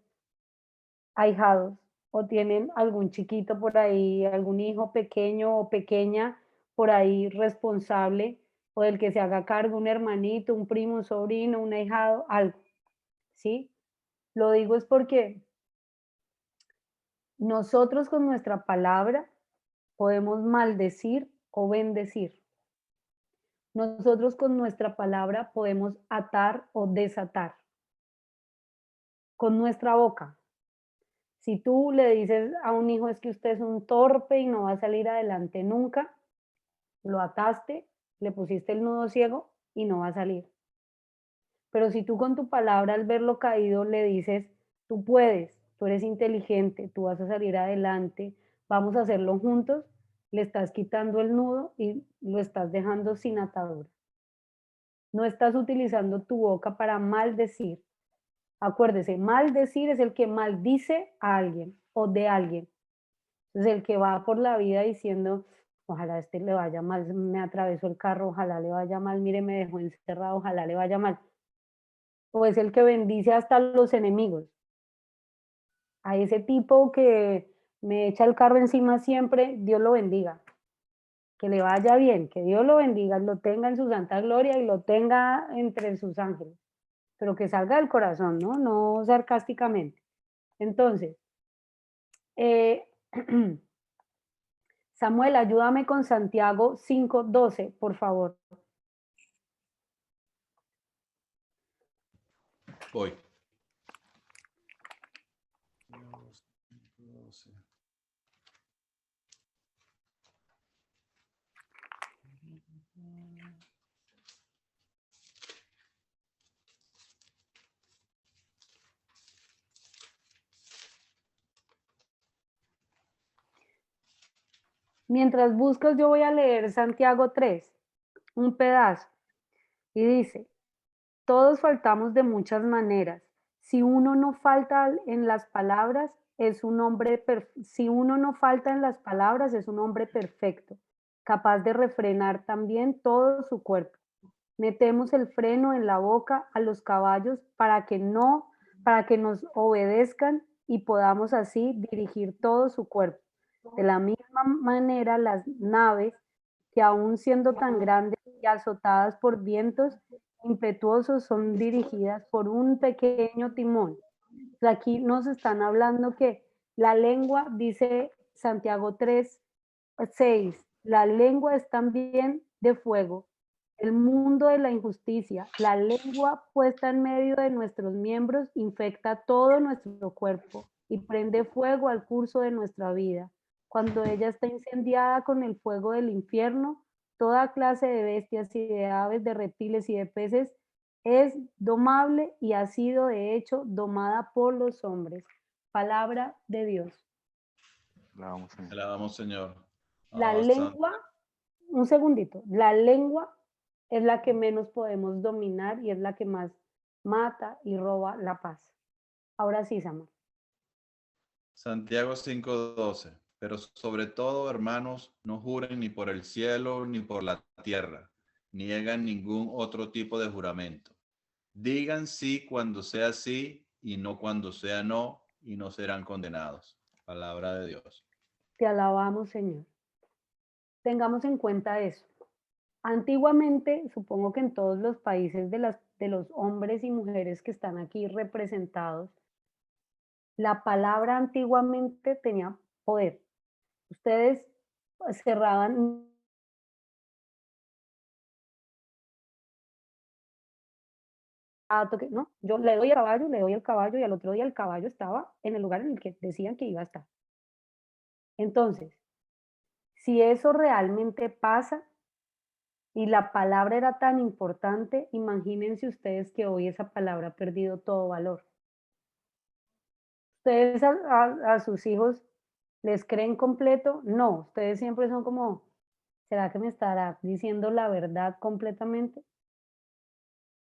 ahijados o tienen algún chiquito por ahí, algún hijo pequeño o pequeña por ahí responsable o del que se haga cargo un hermanito, un primo, un sobrino, un ahijado, algo, ¿sí? Lo digo es porque nosotros con nuestra palabra podemos maldecir o bendecir. Nosotros con nuestra palabra podemos atar o desatar. Con nuestra boca. Si tú le dices a un hijo es que usted es un torpe y no va a salir adelante nunca, lo ataste, le pusiste el nudo ciego y no va a salir. Pero si tú con tu palabra al verlo caído le dices, tú puedes, tú eres inteligente, tú vas a salir adelante, vamos a hacerlo juntos, le estás quitando el nudo y lo estás dejando sin atadura. No estás utilizando tu boca para maldecir. Acuérdese, maldecir es el que maldice a alguien o de alguien. Entonces, el que va por la vida diciendo, ojalá a este le vaya mal, me atravesó el carro, ojalá le vaya mal, mire, me dejó encerrado, ojalá le vaya mal. O es el que bendice hasta a los enemigos. A ese tipo que me echa el carro encima siempre, Dios lo bendiga. Que le vaya bien, que Dios lo bendiga, lo tenga en su santa gloria y lo tenga entre sus ángeles. Pero que salga del corazón, ¿no? No sarcásticamente. Entonces, Samuel, ayúdame con Santiago 5:12, por favor. Voy. Mientras buscas, yo voy a leer Santiago 3, un pedazo. Y dice, todos faltamos de muchas maneras. Si uno no falta en las palabras, es un hombre si uno no falta en las palabras, es un hombre perfecto, capaz de refrenar también todo su cuerpo. Metemos el freno en la boca a los caballos para que nos obedezcan y podamos así dirigir todo su cuerpo. De la misma manera, las naves, que aún siendo tan grandes y azotadas por vientos impetuosos, son dirigidas por un pequeño timón. Aquí nos están hablando que la lengua, dice Santiago 3:6, la lengua es también de fuego, El mundo de la injusticia, la lengua puesta en medio de nuestros miembros infecta todo nuestro cuerpo y prende fuego al curso de nuestra vida. Cuando ella está incendiada con el fuego del infierno, toda clase de bestias y de aves, de reptiles y de peces es domable y ha sido de hecho domada por los hombres. Palabra de Dios. Alabamos, Señor. Alabamos, Señor. La Bastante. lengua, un segundito, la lengua es la que menos podemos dominar y es la que más mata y roba la paz. Ahora sí, Samuel. Santiago 5:12. Pero sobre todo, hermanos, no juren ni por el cielo ni por la tierra, ni hagan ningún otro tipo de juramento. Digan sí cuando sea sí y no cuando sea no, y no serán condenados. Palabra de Dios. Te alabamos, Señor. Tengamos en cuenta eso. Antiguamente, supongo que en todos los países de los hombres y mujeres que están aquí representados, la palabra antiguamente tenía poder. Ustedes cerraban ¿no? Yo le doy el caballo y al otro día el caballo estaba en el lugar en el que decían que iba a estar. Entonces, si eso realmente pasa y la palabra era tan importante, imagínense ustedes que hoy esa palabra ha perdido todo valor. ¿Ustedes a sus hijos les creen completo? No, ustedes siempre son como, ¿será que me estará diciendo la verdad completamente?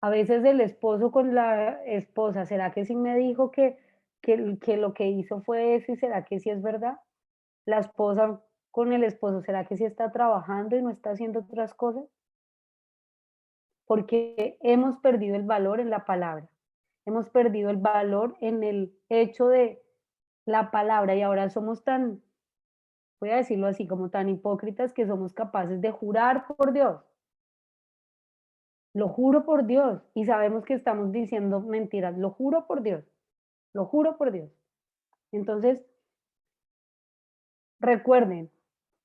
A veces el esposo con la esposa, ¿será que sí me dijo que lo que hizo fue eso y será que sí es verdad? La esposa con el esposo, ¿será que sí está trabajando y no está haciendo otras cosas? Porque hemos perdido el valor en la palabra, hemos perdido el valor en el hecho de la palabra y ahora somos tan, voy a decirlo así, como tan hipócritas que somos capaces de jurar por Dios. Lo juro por Dios y sabemos que estamos diciendo mentiras, lo juro por Dios, lo juro por Dios. Entonces, recuerden,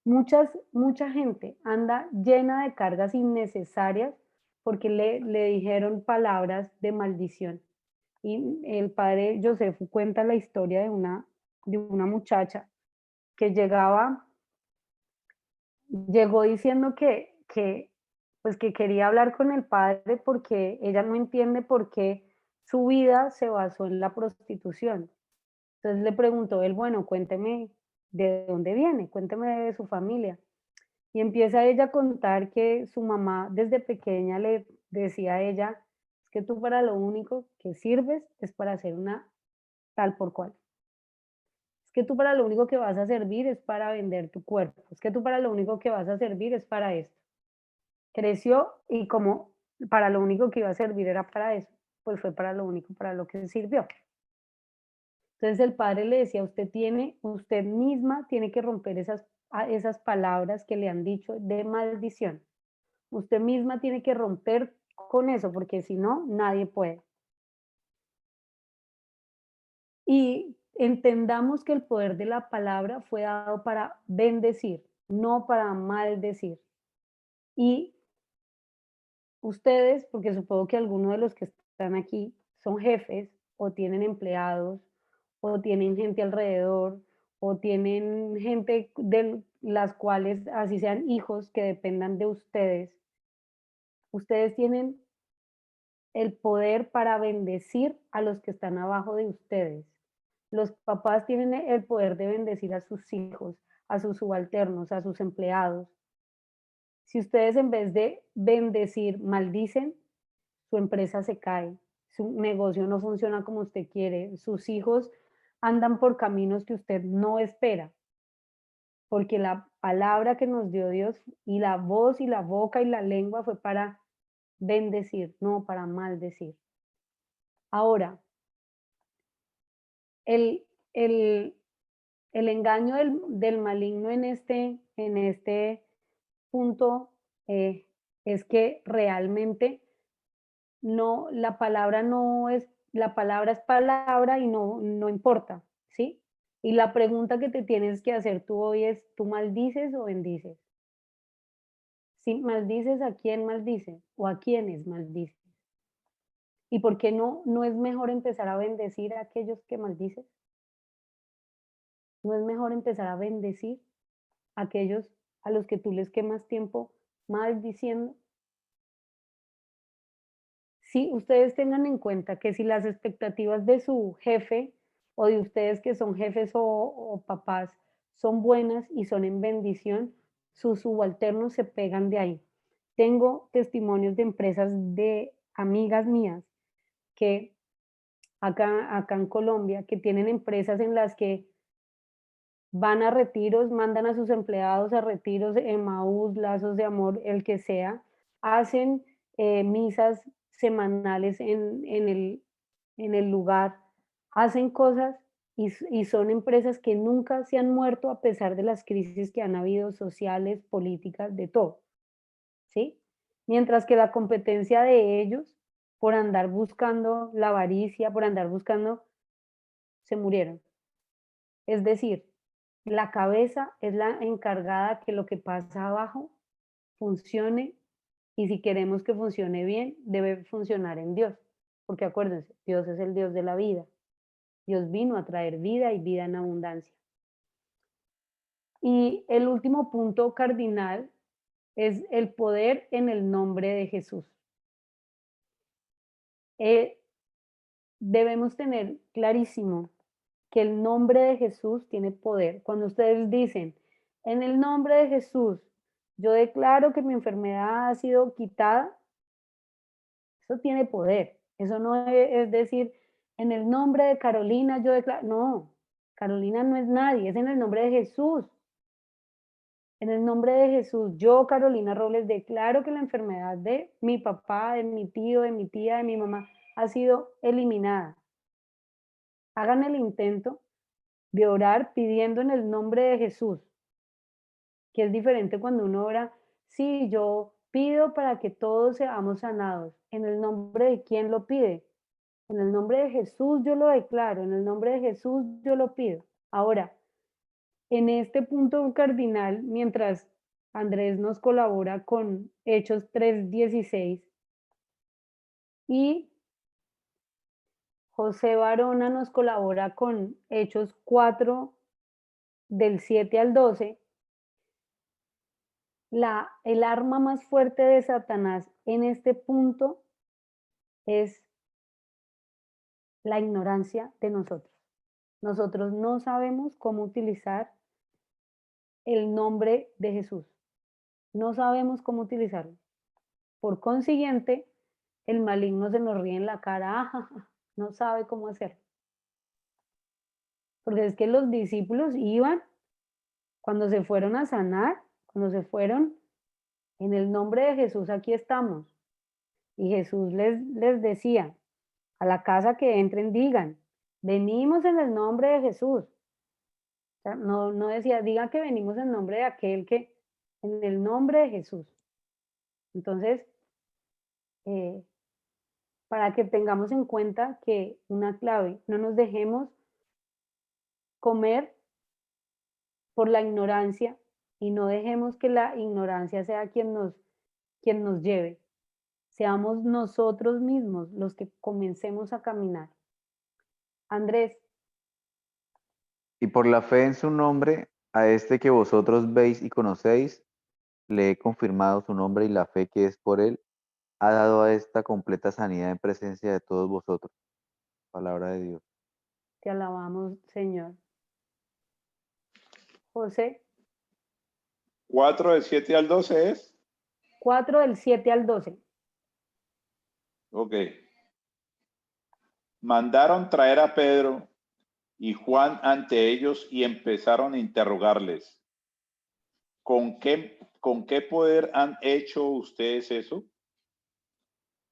mucha gente anda llena de cargas innecesarias porque le dijeron palabras de maldición. Y el padre Joseph cuenta la historia de una muchacha que llegó diciendo pues que quería hablar con el padre porque ella no entiende por qué su vida se basó en la prostitución. Entonces le preguntó él, bueno, cuénteme de dónde viene, cuénteme de su familia. Y empieza ella a contar que su mamá desde pequeña le decía a ella, es que tú para lo único que sirves es para hacer una tal por cual. Es que tú para lo único que vas a servir es para vender tu cuerpo. Es que tú para lo único que vas a servir es para esto. Creció y como para lo único que iba a servir era para eso, pues fue para lo único para lo que sirvió. Entonces el padre le decía, usted misma tiene que romper esas palabras que le han dicho de maldición. Usted misma tiene que romper con eso, porque si no, nadie puede. Y entendamos que el poder de la palabra fue dado para bendecir, no para maldecir. Y ustedes, porque supongo que algunos de los que están aquí son jefes o tienen empleados o tienen gente alrededor o tienen gente de las cuales así sean hijos que dependan de ustedes. Ustedes tienen el poder para bendecir a los que están abajo de ustedes. Los papás tienen el poder de bendecir a sus hijos, a sus subalternos, a sus empleados. Si ustedes en vez de bendecir maldicen, su empresa se cae, su negocio no funciona como usted quiere, sus hijos andan por caminos que usted no espera, porque la palabra que nos dio Dios y la voz y la boca y la lengua fue para bendecir, no para maldecir. Ahora, el, el, el engaño del maligno en este punto es que realmente no, la palabra es palabra y no importa, ¿sí? Y la pregunta que te tienes que hacer tú hoy es, ¿tú maldices o bendices? Si maldices, ¿a quién maldices? ¿O a quiénes maldices? ¿Y por qué no es mejor empezar a bendecir a aquellos que maldices? ¿No es mejor empezar a bendecir a aquellos a los que tú les quemas tiempo maldiciendo? Sí, ustedes tengan en cuenta que si las expectativas de su jefe o de ustedes que son jefes o papás son buenas y son en bendición, sus subalternos se pegan de ahí. Tengo testimonios de empresas de amigas mías que acá en Colombia, que tienen empresas en las que van a retiros, mandan a sus empleados a retiros, Emaús, Lazos de Amor, el que sea, hacen misas semanales en el lugar, hacen cosas y son empresas que nunca se han muerto a pesar de las crisis que han habido sociales, políticas, de todo, ¿sí? Mientras que la competencia de ellos, por andar buscando la avaricia, por andar buscando, se murieron. Es decir, la cabeza es la encargada que lo que pasa abajo funcione, y si queremos que funcione bien, debe funcionar en Dios, porque acuérdense, Dios es el Dios de la vida. Dios vino a traer vida y vida en abundancia. Y el último punto cardinal es el poder en el nombre de Jesús. Debemos tener clarísimo que el nombre de Jesús tiene poder. Cuando ustedes dicen, en el nombre de Jesús, yo declaro que mi enfermedad ha sido quitada, eso tiene poder. Eso no es decir, en el nombre de Carolina, yo declaro, no, Carolina no es nadie, es en el nombre de Jesús. En el nombre de Jesús, yo, Carolina Robles, declaro que la enfermedad de mi papá, de mi tío, de mi tía, de mi mamá, ha sido eliminada. Hagan el intento de orar pidiendo en el nombre de Jesús, que es diferente cuando uno ora, sí, yo pido para que todos seamos sanados. ¿En el nombre de quién lo pide? En el nombre de Jesús yo lo declaro, en el nombre de Jesús yo lo pido. Ahora, en este punto cardinal, mientras Andrés nos colabora con Hechos 3:16 y José Barona nos colabora con Hechos 4 del 7 al 12, el arma más fuerte de Satanás en este punto es la ignorancia de nosotros. Nosotros no sabemos cómo utilizar el nombre de Jesús. No sabemos cómo utilizarlo. Por consiguiente, el maligno se nos ríe en la cara, no sabe cómo hacerlo. Porque es que los discípulos iban, cuando se fueron a sanar, cuando se fueron, en el nombre de Jesús aquí estamos. Y Jesús les decía, a la casa que entren digan, venimos en el nombre de Jesús. O sea, no decía, digan que venimos en nombre de aquel que, en el nombre de Jesús. Entonces, para que tengamos en cuenta que una clave, no nos dejemos comer por la ignorancia y no dejemos que la ignorancia sea quien nos lleve. Seamos nosotros mismos los que comencemos a caminar. Andrés. Y por la fe en su nombre, a este que vosotros veis y conocéis, le he confirmado su nombre y la fe que es por él, ha dado a esta completa sanidad en presencia de todos vosotros. Palabra de Dios. Te alabamos, Señor. José. 4 del 7 al 12 es. 4 del 7 al 12. Ok. Mandaron traer a Pedro y Juan ante ellos y empezaron a interrogarles. ¿Con qué poder han hecho ustedes eso?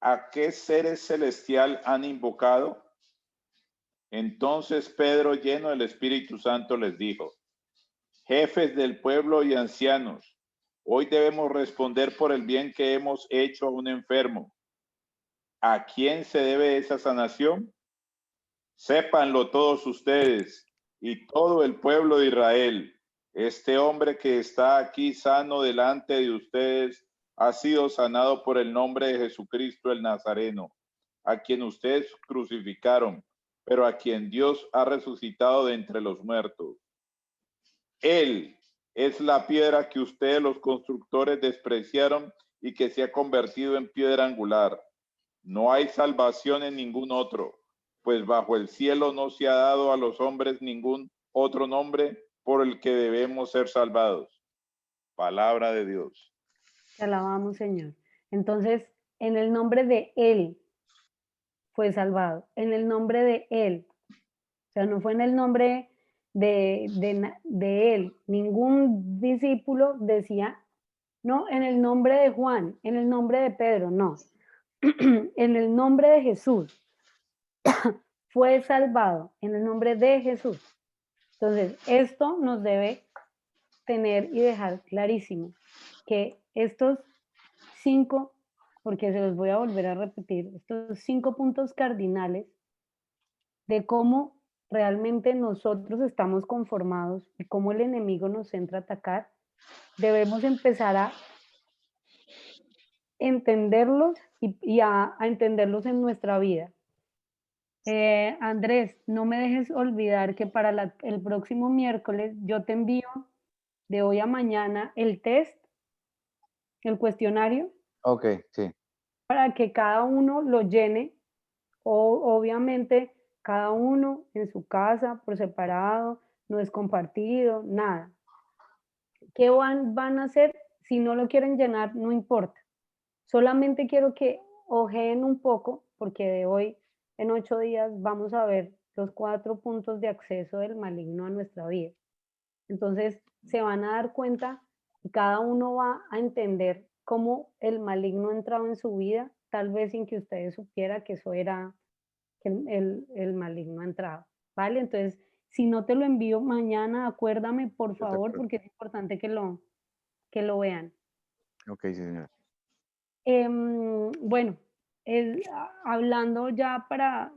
¿A qué seres celestial han invocado? Entonces Pedro, lleno del Espíritu Santo, les dijo: jefes del pueblo y ancianos, hoy debemos responder por el bien que hemos hecho a un enfermo. ¿A quién se debe esa sanación? Sépanlo todos ustedes y todo el pueblo de Israel. Este hombre que está aquí sano delante de ustedes ha sido sanado por el nombre de Jesucristo el Nazareno, a quien ustedes crucificaron, pero a quien Dios ha resucitado de entre los muertos. Él es la piedra que ustedes los constructores despreciaron y que se ha convertido en piedra angular. No hay salvación en ningún otro, pues bajo el cielo no se ha dado a los hombres ningún otro nombre por el que debemos ser salvados. Palabra de Dios. Te alabamos, Señor. Entonces, en el nombre de Él fue salvado, en el nombre de Él. O sea, no fue en el nombre de Él. Ningún discípulo decía, no, en el nombre de Juan, en el nombre de Pedro, no. En el nombre de Jesús fue salvado, en el nombre de Jesús. Entonces, esto nos debe tener y dejar clarísimo que estos 5, porque se los voy a volver a repetir, estos 5 puntos cardinales de cómo realmente nosotros estamos conformados y cómo el enemigo nos entra a atacar, debemos empezar a entenderlos y a entenderlos en nuestra vida. Andrés, no me dejes olvidar que para el próximo miércoles yo te envío de hoy a mañana el test, el cuestionario, Ok, sí. para que cada uno lo llene, o obviamente cada uno en su casa, por separado, no es compartido, nada. ¿Qué van a hacer? Si no lo quieren llenar, no importa. Solamente quiero que ojeen un poco, porque de hoy en 8 días vamos a ver los 4 puntos de acceso del maligno a nuestra vida. Entonces se van a dar cuenta y cada uno va a entender cómo el maligno ha entrado en su vida, tal vez sin que ustedes supieran que eso era, que el maligno ha entrado, ¿vale? Entonces, si no te lo envío mañana, acuérdame, por Yo te favor, acuerdo. porque es importante que lo vean. Ok, sí, señora. Bueno, hablando ya para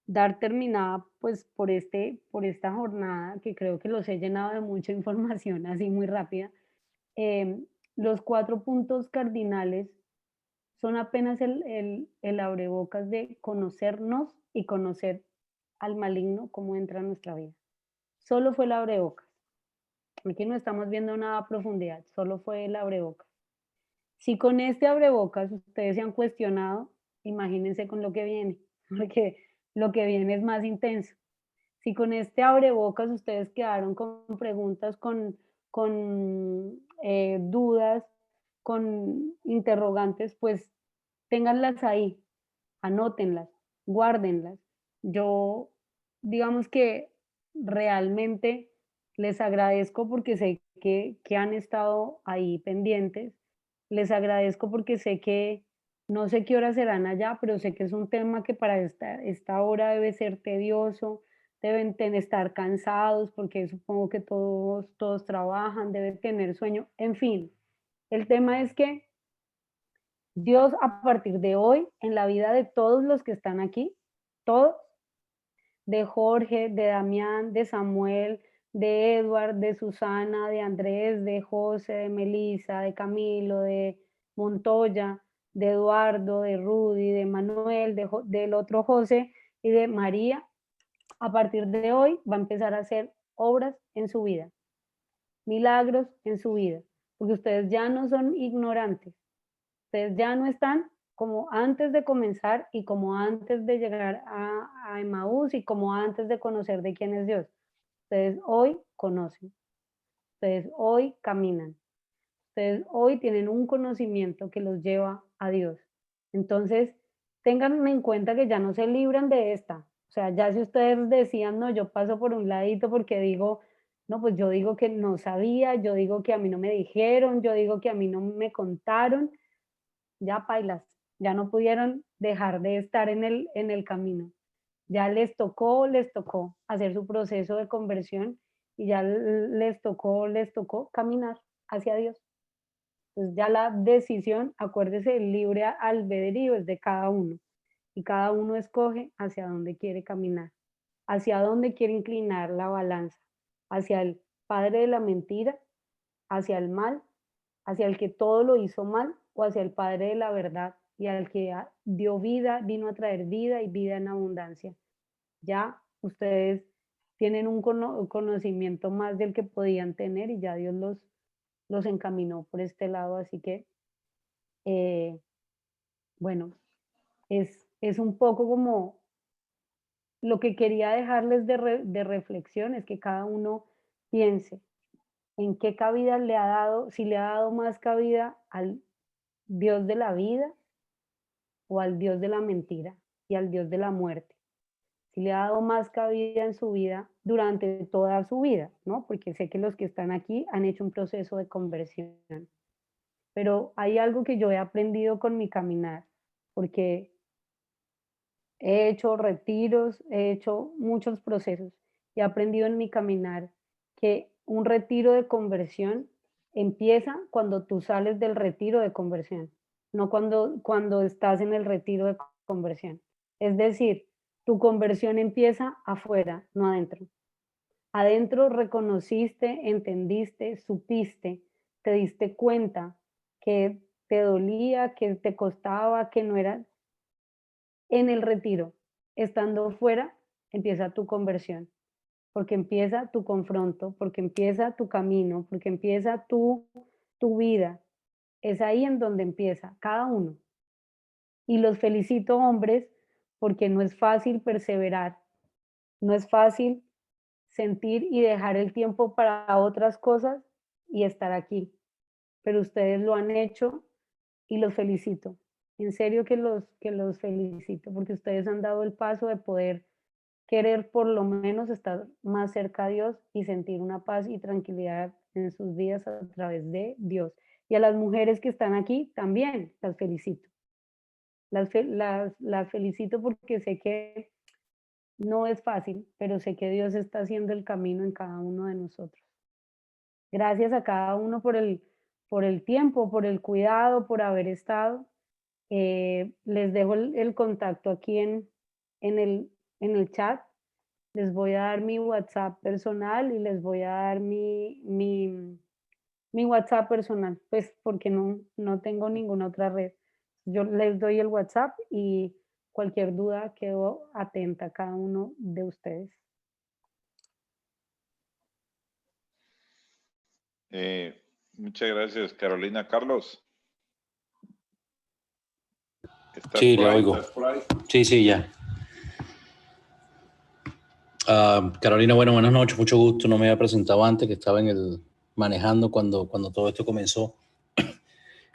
dar terminada, pues por esta jornada, que creo que los he llenado de mucha información así muy rápida, los 4 puntos cardinales son apenas el abrebocas de conocernos y conocer al maligno, cómo entra en nuestra vida. Solo fue el abrebocas. Aquí no estamos viendo nada a profundidad, solo fue el abrebocas. Si con este abrebocas ustedes se han cuestionado, imagínense con lo que viene, porque lo que viene es más intenso. Si con este abrebocas ustedes quedaron con preguntas, con dudas, con interrogantes, pues ténganlas ahí, anótenlas, guárdenlas. Yo, digamos que realmente les agradezco porque sé que han estado ahí pendientes. Les agradezco porque sé que no sé qué horas serán allá, pero sé que es un tema que para esta hora debe ser tedioso, deben estar cansados porque supongo que todos trabajan, deben tener sueño, en fin. El tema es que Dios a partir de hoy, en la vida de todos los que están aquí, todos, de Jorge, de Damián, de Samuel, de Edward, de Susana, de Andrés, de José, de Melissa, de Camilo, de Montoya, de Eduardo, de Rudy, de Manuel, del otro José y de María, a partir de hoy va a empezar a hacer obras en su vida, milagros en su vida, porque ustedes ya no son ignorantes, ustedes ya no están como antes de comenzar y como antes de llegar a Emaús y como antes de conocer de quién es Dios. Ustedes hoy conocen, ustedes hoy caminan, ustedes hoy tienen un conocimiento que los lleva a Dios. Entonces, tengan en cuenta que ya no se libran de esta. O sea, ya si ustedes decían, no, yo paso por un ladito porque digo, no, pues yo digo que no sabía, yo digo que a mí no me dijeron, yo digo que a mí no me contaron, ya pailas, ya no pudieron dejar de estar en el camino. Ya les tocó hacer su proceso de conversión y ya les tocó caminar hacia Dios. Entonces ya la decisión, acuérdese, el libre albedrío es de cada uno y cada uno escoge hacia dónde quiere caminar, hacia dónde quiere inclinar la balanza, hacia el padre de la mentira, hacia el mal, hacia el que todo lo hizo mal o hacia el Padre de la verdad y al que dio vida, vino a traer vida y vida en abundancia. Ya ustedes tienen un conocimiento más del que podían tener y ya Dios los encaminó por este lado, así que, bueno, es un poco como lo que quería dejarles de reflexión, es que cada uno piense en qué cabida le ha dado, si le ha dado más cabida al Dios de la vida o al Dios de la mentira y al Dios de la muerte. Si le ha dado más cabida en su vida durante toda su vida, ¿no? Porque sé que los que están aquí han hecho un proceso de conversión. Pero hay algo que yo he aprendido con mi caminar, porque he hecho retiros, he hecho muchos procesos y he aprendido en mi caminar que un retiro de conversión empieza cuando tú sales del retiro de conversión, no cuando estás en el retiro de conversión. Es decir, tu conversión empieza afuera, no adentro. Adentro reconociste, entendiste, supiste, te diste cuenta que te dolía, que te costaba, que no era. En el retiro, estando fuera, empieza tu conversión, porque empieza tu confronto, porque empieza tu camino, porque empieza tu vida. Es ahí en donde empieza cada uno. Y los felicito, hombres, porque no es fácil perseverar, no es fácil sentir y dejar el tiempo para otras cosas y estar aquí. Pero ustedes lo han hecho y los felicito. En serio que los felicito, porque ustedes han dado el paso de poder querer por lo menos estar más cerca a Dios y sentir una paz y tranquilidad en sus vidas a través de Dios. Y a las mujeres que están aquí también las felicito. Las felicito porque sé que no es fácil, pero sé que Dios está haciendo el camino en cada uno de nosotros. Gracias a cada uno por el tiempo, por el cuidado, por haber estado. Les dejo el contacto aquí en el chat. Les voy a dar mi WhatsApp personal y les voy a dar mi WhatsApp personal, pues porque no tengo ninguna otra red. Yo les doy el WhatsApp y cualquier duda quedo atenta a cada uno de ustedes. Muchas gracias, Carolina. Carlos. ¿Estás Sí, por le ahí? oigo. Sí, ya. Carolina, bueno, buenas noches, mucho gusto. No me había presentado antes, que estaba manejando cuando todo esto comenzó.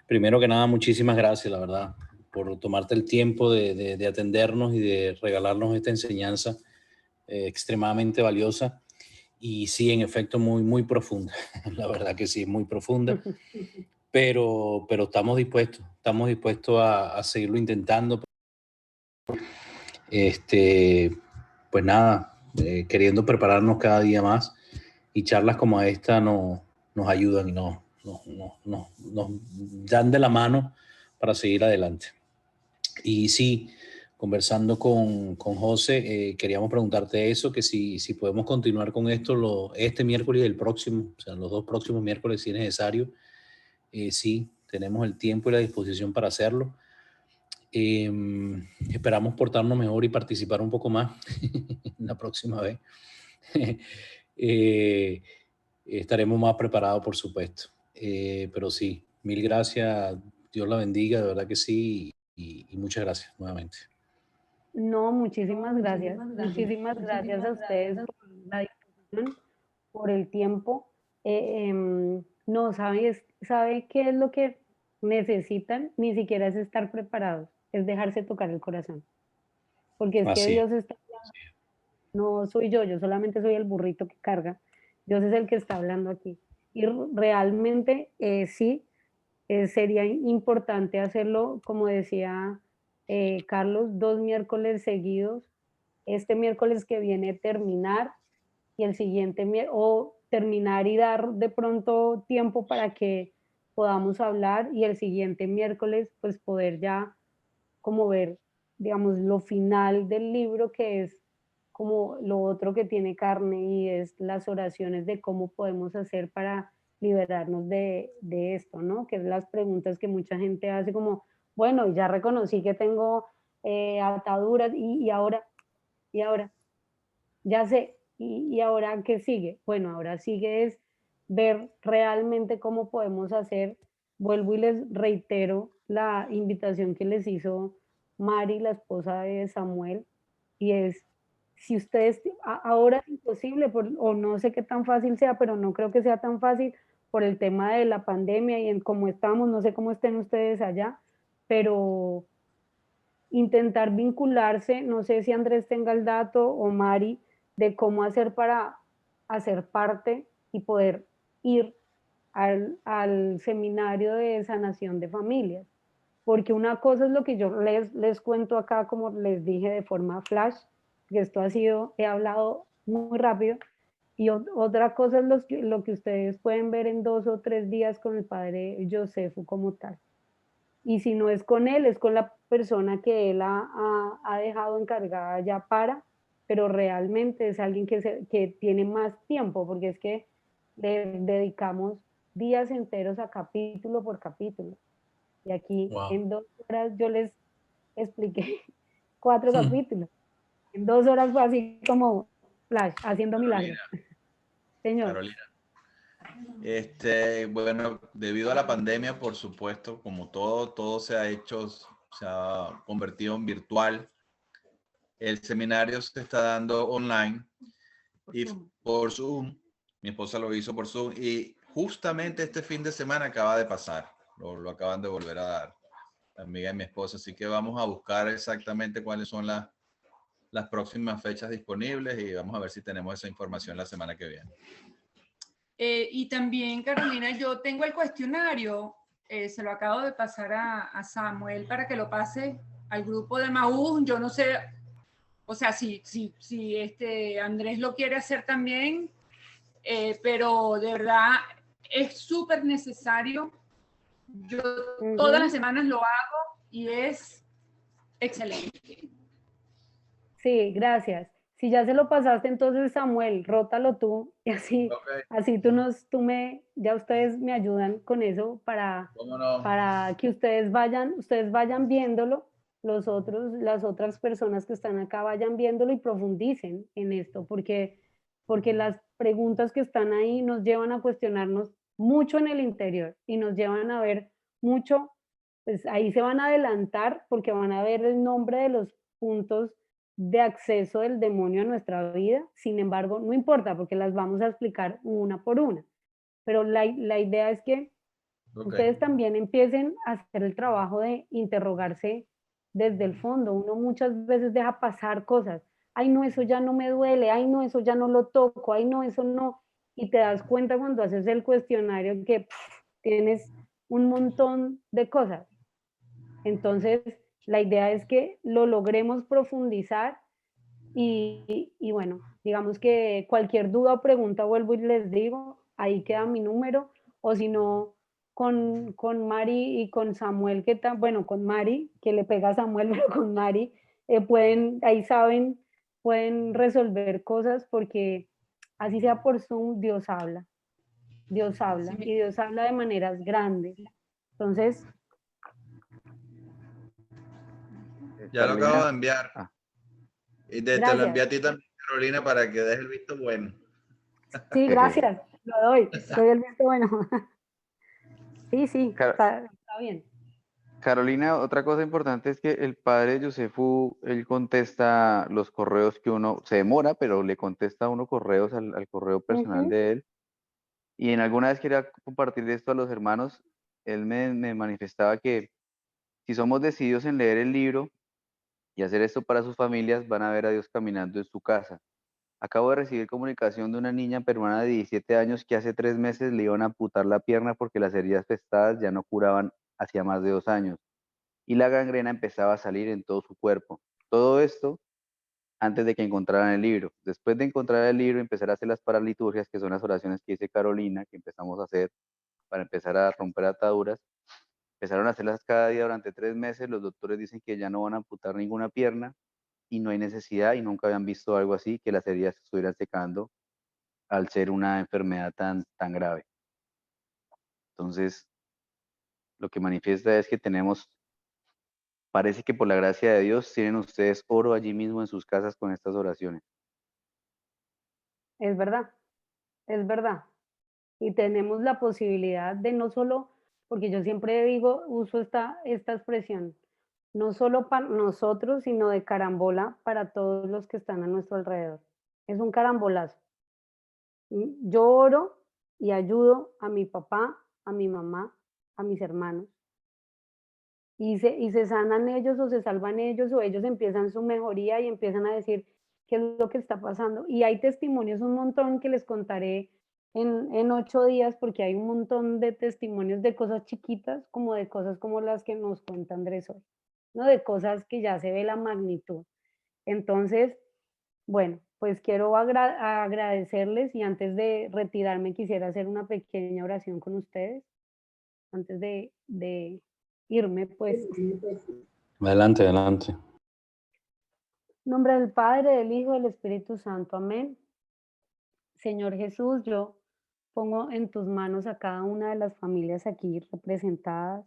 Primero que nada, muchísimas gracias, la verdad, por tomarte el tiempo de atendernos y de regalarnos esta enseñanza extremadamente valiosa. Y sí, en efecto, muy, muy profunda. La verdad que sí, muy profunda. Pero estamos dispuestos a seguirlo intentando. Pues nada, queriendo prepararnos cada día más, y charlas como esta nos ayudan y nos dan de la mano para seguir adelante. Y sí, conversando con José, queríamos preguntarte eso, que si podemos continuar con esto este miércoles y el próximo, o sea, los dos próximos miércoles si es necesario. Sí, tenemos el tiempo y la disposición para hacerlo. Esperamos portarnos mejor y participar un poco más la próxima vez. Estaremos más preparados, por supuesto. Pero sí, mil gracias. Dios la bendiga, de verdad que sí. Y muchas gracias nuevamente. No, muchísimas gracias. Muchísimas gracias a ustedes por la disposición, por el tiempo. No, ¿sabe qué es lo que necesitan? Ni siquiera es estar preparados, es dejarse tocar el corazón. Porque es que Así es. Dios está hablando, no soy yo solamente soy el burrito que carga. Dios es el que está hablando aquí. Y realmente sí, sería importante hacerlo, como decía Carlos, 2 miércoles seguidos. Este miércoles que viene terminar y el siguiente o terminar y dar de pronto tiempo para que podamos hablar y el siguiente miércoles pues poder ya como ver, digamos, lo final del libro, que es como lo otro que tiene carne y es las oraciones de cómo podemos hacer para liberarnos de esto, ¿no? Que es las preguntas que mucha gente hace como, bueno, ya reconocí que tengo ataduras y ahora, ya sé, y ahora qué sigue. Bueno, ahora sigue es ver realmente cómo podemos hacer. Vuelvo y les reitero la invitación que les hizo Mari, la esposa de Samuel, y es, si ustedes, ahora es imposible, o no sé qué tan fácil sea, pero no creo que sea tan fácil por el tema de la pandemia y en cómo estamos, no sé cómo estén ustedes allá, pero intentar vincularse, no sé si Andrés tenga el dato o Mari, de cómo hacer para hacer parte y poder ir al seminario de sanación de familias. Porque una cosa es lo que yo les cuento acá, como les dije de forma flash, que esto ha sido, he hablado muy rápido, y otra cosa es lo que ustedes pueden ver en 2 o 3 días con el padre Josefu como tal. Y si no es con él, es con la persona que él ha dejado encargada ya pero realmente es alguien que tiene más tiempo, porque es que le dedicamos días enteros a capítulo por capítulo. Y aquí Wow. en 2 horas yo les expliqué 4 capítulos. En 2 horas fue así como flash, haciendo milagros. Señor. Carolina. Bueno, debido a la pandemia, por supuesto, como todo se ha hecho, se ha convertido en virtual. El seminario se está dando online y por Zoom. Mi esposa lo hizo por Zoom y justamente este fin de semana acaba de pasar. Lo acaban de volver a dar, la amiga de mi esposa. Así que vamos a buscar exactamente cuáles son las próximas fechas disponibles y vamos a ver si tenemos esa información la semana que viene. Y también, Carolina, yo tengo el cuestionario, se lo acabo de pasar a Samuel para que lo pase al grupo de Maús. Yo no sé, o sea, si Andrés lo quiere hacer también, pero de verdad es súper necesario. Yo todas las semanas lo hago y es excelente. Sí, gracias. Si ya se lo pasaste, entonces Samuel, rótalo tú y así, Okay. así ya ustedes me ayudan con eso ¿Cómo no? para que ustedes vayan viéndolo, las otras personas que están acá vayan viéndolo y profundicen en esto, porque las preguntas que están ahí nos llevan a cuestionarnos mucho en el interior y nos llevan a ver mucho, pues ahí se van a adelantar porque van a ver el nombre de los puntos de acceso del demonio a nuestra vida. Sin embargo, no importa porque las vamos a explicar una por una. Pero la idea es que ustedes también empiecen a hacer el trabajo de interrogarse desde el fondo. Uno muchas veces deja pasar cosas. Ay, no, eso ya no me duele. Ay, no, eso ya no lo toco. Ay, no, eso no. Y te das cuenta cuando haces el cuestionario que tienes un montón de cosas. Entonces, la idea es que lo logremos profundizar y bueno, digamos que cualquier duda o pregunta vuelvo y les digo, ahí queda mi número, o si no, con Mari y con Samuel, bueno, con Mari, que le pega a Samuel, pero con Mari, ahí saben, pueden resolver cosas porque así sea por Zoom, Dios habla y Dios habla de maneras grandes. Entonces, Ya lo acabo de enviar. Y te lo envié gracias. a ti también, Carolina, para que des el visto bueno. Sí, gracias. Lo doy el visto bueno. Sí, está bien. Carolina, otra cosa importante es que el padre Josefu, él contesta los correos que uno, se demora, pero le contesta a uno correos al correo personal de él. Y en alguna vez quería compartir esto a los hermanos, él me manifestaba que si somos decididos en leer el libro y hacer esto para sus familias, van a ver a Dios caminando en su casa. Acabo de recibir comunicación de una niña peruana de 17 años que hace 3 meses le iban a amputar la pierna porque las heridas festadas ya no curaban hacía más de 2 años y la gangrena empezaba a salir en todo su cuerpo. Todo esto antes de que encontraran el libro. Después de encontrar el libro, empezar a hacer las paraliturgias, que son las oraciones que dice Carolina, que empezamos a hacer para empezar a romper ataduras. Empezaron a hacerlas cada día durante 3 meses. Los doctores dicen que ya no van a amputar ninguna pierna y no hay necesidad y nunca habían visto algo así, que las heridas se estuvieran secando al ser una enfermedad tan grave. Entonces, lo que manifiesta es que parece que por la gracia de Dios tienen ustedes oro allí mismo en sus casas con estas oraciones. Es verdad, es verdad. Y tenemos la posibilidad de no solo, porque yo siempre digo, uso esta expresión, no solo para nosotros, sino de carambola para todos los que están a nuestro alrededor. Es un carambolazo. Yo oro y ayudo a mi papá, a mi mamá, a mis hermanos. Y se sanan ellos o se salvan ellos o ellos empiezan su mejoría y empiezan a decir qué es lo que está pasando. Y hay testimonios un montón que les contaré en 8 días porque hay un montón de testimonios de cosas chiquitas como de cosas como las que nos cuenta Andrés hoy, ¿no? De cosas que ya se ve la magnitud. Entonces, bueno, pues quiero agradecerles y antes de retirarme quisiera hacer una pequeña oración con ustedes, antes de irme, pues. Adelante, adelante. En nombre del Padre, del Hijo, del Espíritu Santo. Amén. Señor Jesús, yo pongo en tus manos a cada una de las familias aquí representadas.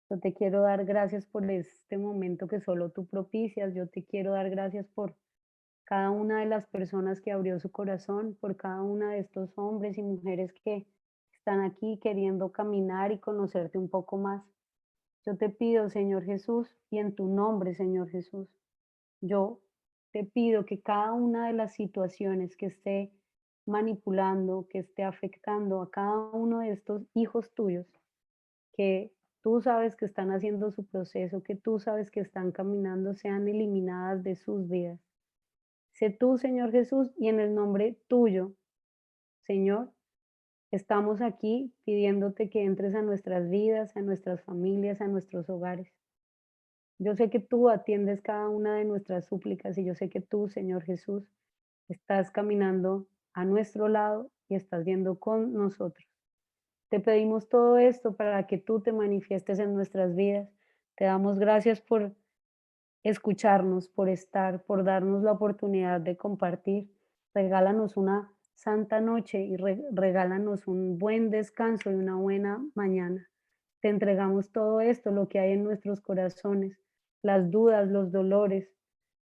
Yo te quiero dar gracias por este momento que solo tú propicias. Yo te quiero dar gracias por cada una de las personas que abrió su corazón, por cada una de estos hombres y mujeres que están aquí queriendo caminar y conocerte un poco más. Yo te pido, Señor Jesús, y en tu nombre, Señor Jesús, yo te pido que cada una de las situaciones que esté manipulando, que esté afectando a cada uno de estos hijos tuyos, que tú sabes que están haciendo su proceso, que tú sabes que están caminando, sean eliminadas de sus vidas. Sé tú, Señor Jesús, y en el nombre tuyo, Señor, estamos aquí pidiéndote que entres a nuestras vidas, a nuestras familias, a nuestros hogares. Yo sé que tú atiendes cada una de nuestras súplicas y yo sé que tú, Señor Jesús, estás caminando a nuestro lado y estás yendo con nosotros. Te pedimos todo esto para que tú te manifiestes en nuestras vidas. Te damos gracias por escucharnos, por estar, por darnos la oportunidad de compartir. Regálanos una santa noche y regálanos un buen descanso y una buena mañana. Te entregamos todo esto, lo que hay en nuestros corazones, las dudas, los dolores,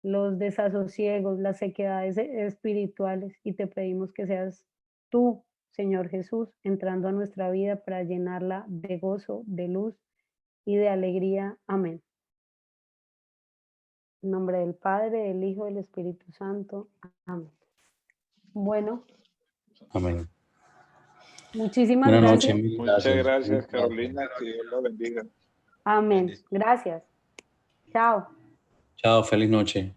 los desasosiegos, las sequedades espirituales y te pedimos que seas tú, Señor Jesús, entrando a nuestra vida para llenarla de gozo, de luz y de alegría. Amén. En nombre del Padre, del Hijo, del Espíritu Santo. Amén. Bueno, Amén. muchísimas Buenas gracias. noches. Muchas gracias, Carolina. Que Dios la bendiga. Amén. Gracias. Chao. Chao, feliz noche.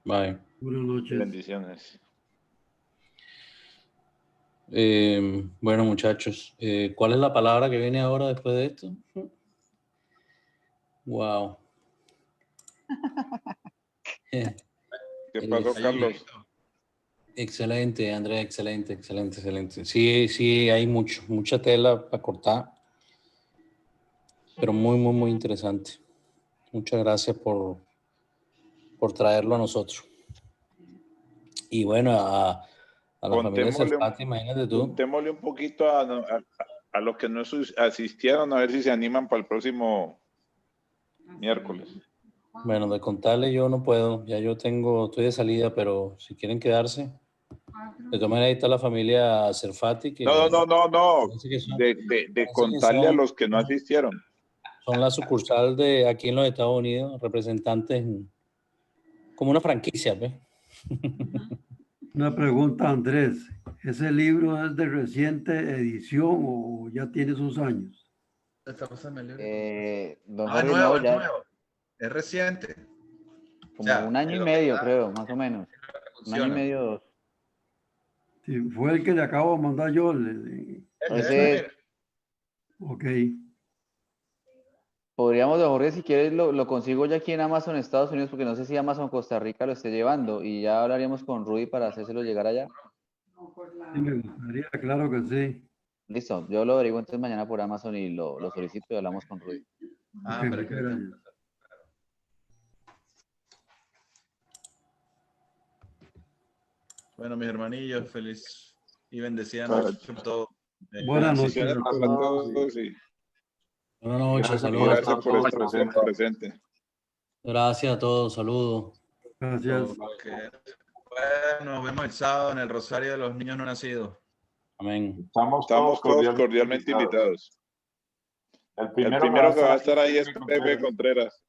Bye. Buenas noches. Bendiciones. Bueno, muchachos, ¿cuál es la palabra que viene ahora después de esto? Wow. ¿Qué pasó, Carlos? Excelente, Andrea, excelente, excelente, excelente. Sí, sí, hay mucha tela para cortar, pero muy, muy, muy interesante. Muchas gracias por traerlo a nosotros. Y bueno, a la familia Cerfati, imagínate tú. Contémosle un poquito a los que no asistieron, a ver si se animan para el próximo miércoles. Bueno, de contarle yo no puedo, ya yo estoy de salida, pero si quieren quedarse, de todas maneras ahí está la familia Cerfati. Que No. son, De contarle a los que no asistieron. Son la sucursal de aquí en los Estados Unidos, representantes como una franquicia, ¿ves? Una pregunta, Andrés. ¿Ese libro es de reciente edición o ya tiene sus años? Don Jorge, no, ya nuevo. Es reciente. como un año y medio, creo, más o menos. Un año y medio, 2. Sí, fue el que le acabo de mandar yo. Ok. Podríamos, don Jorge, si quieres, lo consigo ya aquí en Amazon Estados Unidos, porque no sé si Amazon Costa Rica lo esté llevando, y ya hablaríamos con Rudy para hacérselo llegar allá. Sí, me gustaría, claro que sí. Listo, yo lo averiguo entonces mañana por Amazon y lo solicito y hablamos con Rudy. Okay, muchas gracias. Bueno, mis hermanillos, feliz y bendecida noche por todo. Buenas noches. Bendiciones para todos y Buenas noches, Gracias saludos. gracias por estar presente. Gracias a todos, saludos. Gracias. Ok. Bueno, nos vemos el sábado en el Rosario de los Niños No Nacidos. Amén. Estamos Estamos todos cordialmente invitados. El El primero que va a estar ahí es Pepe Contreras.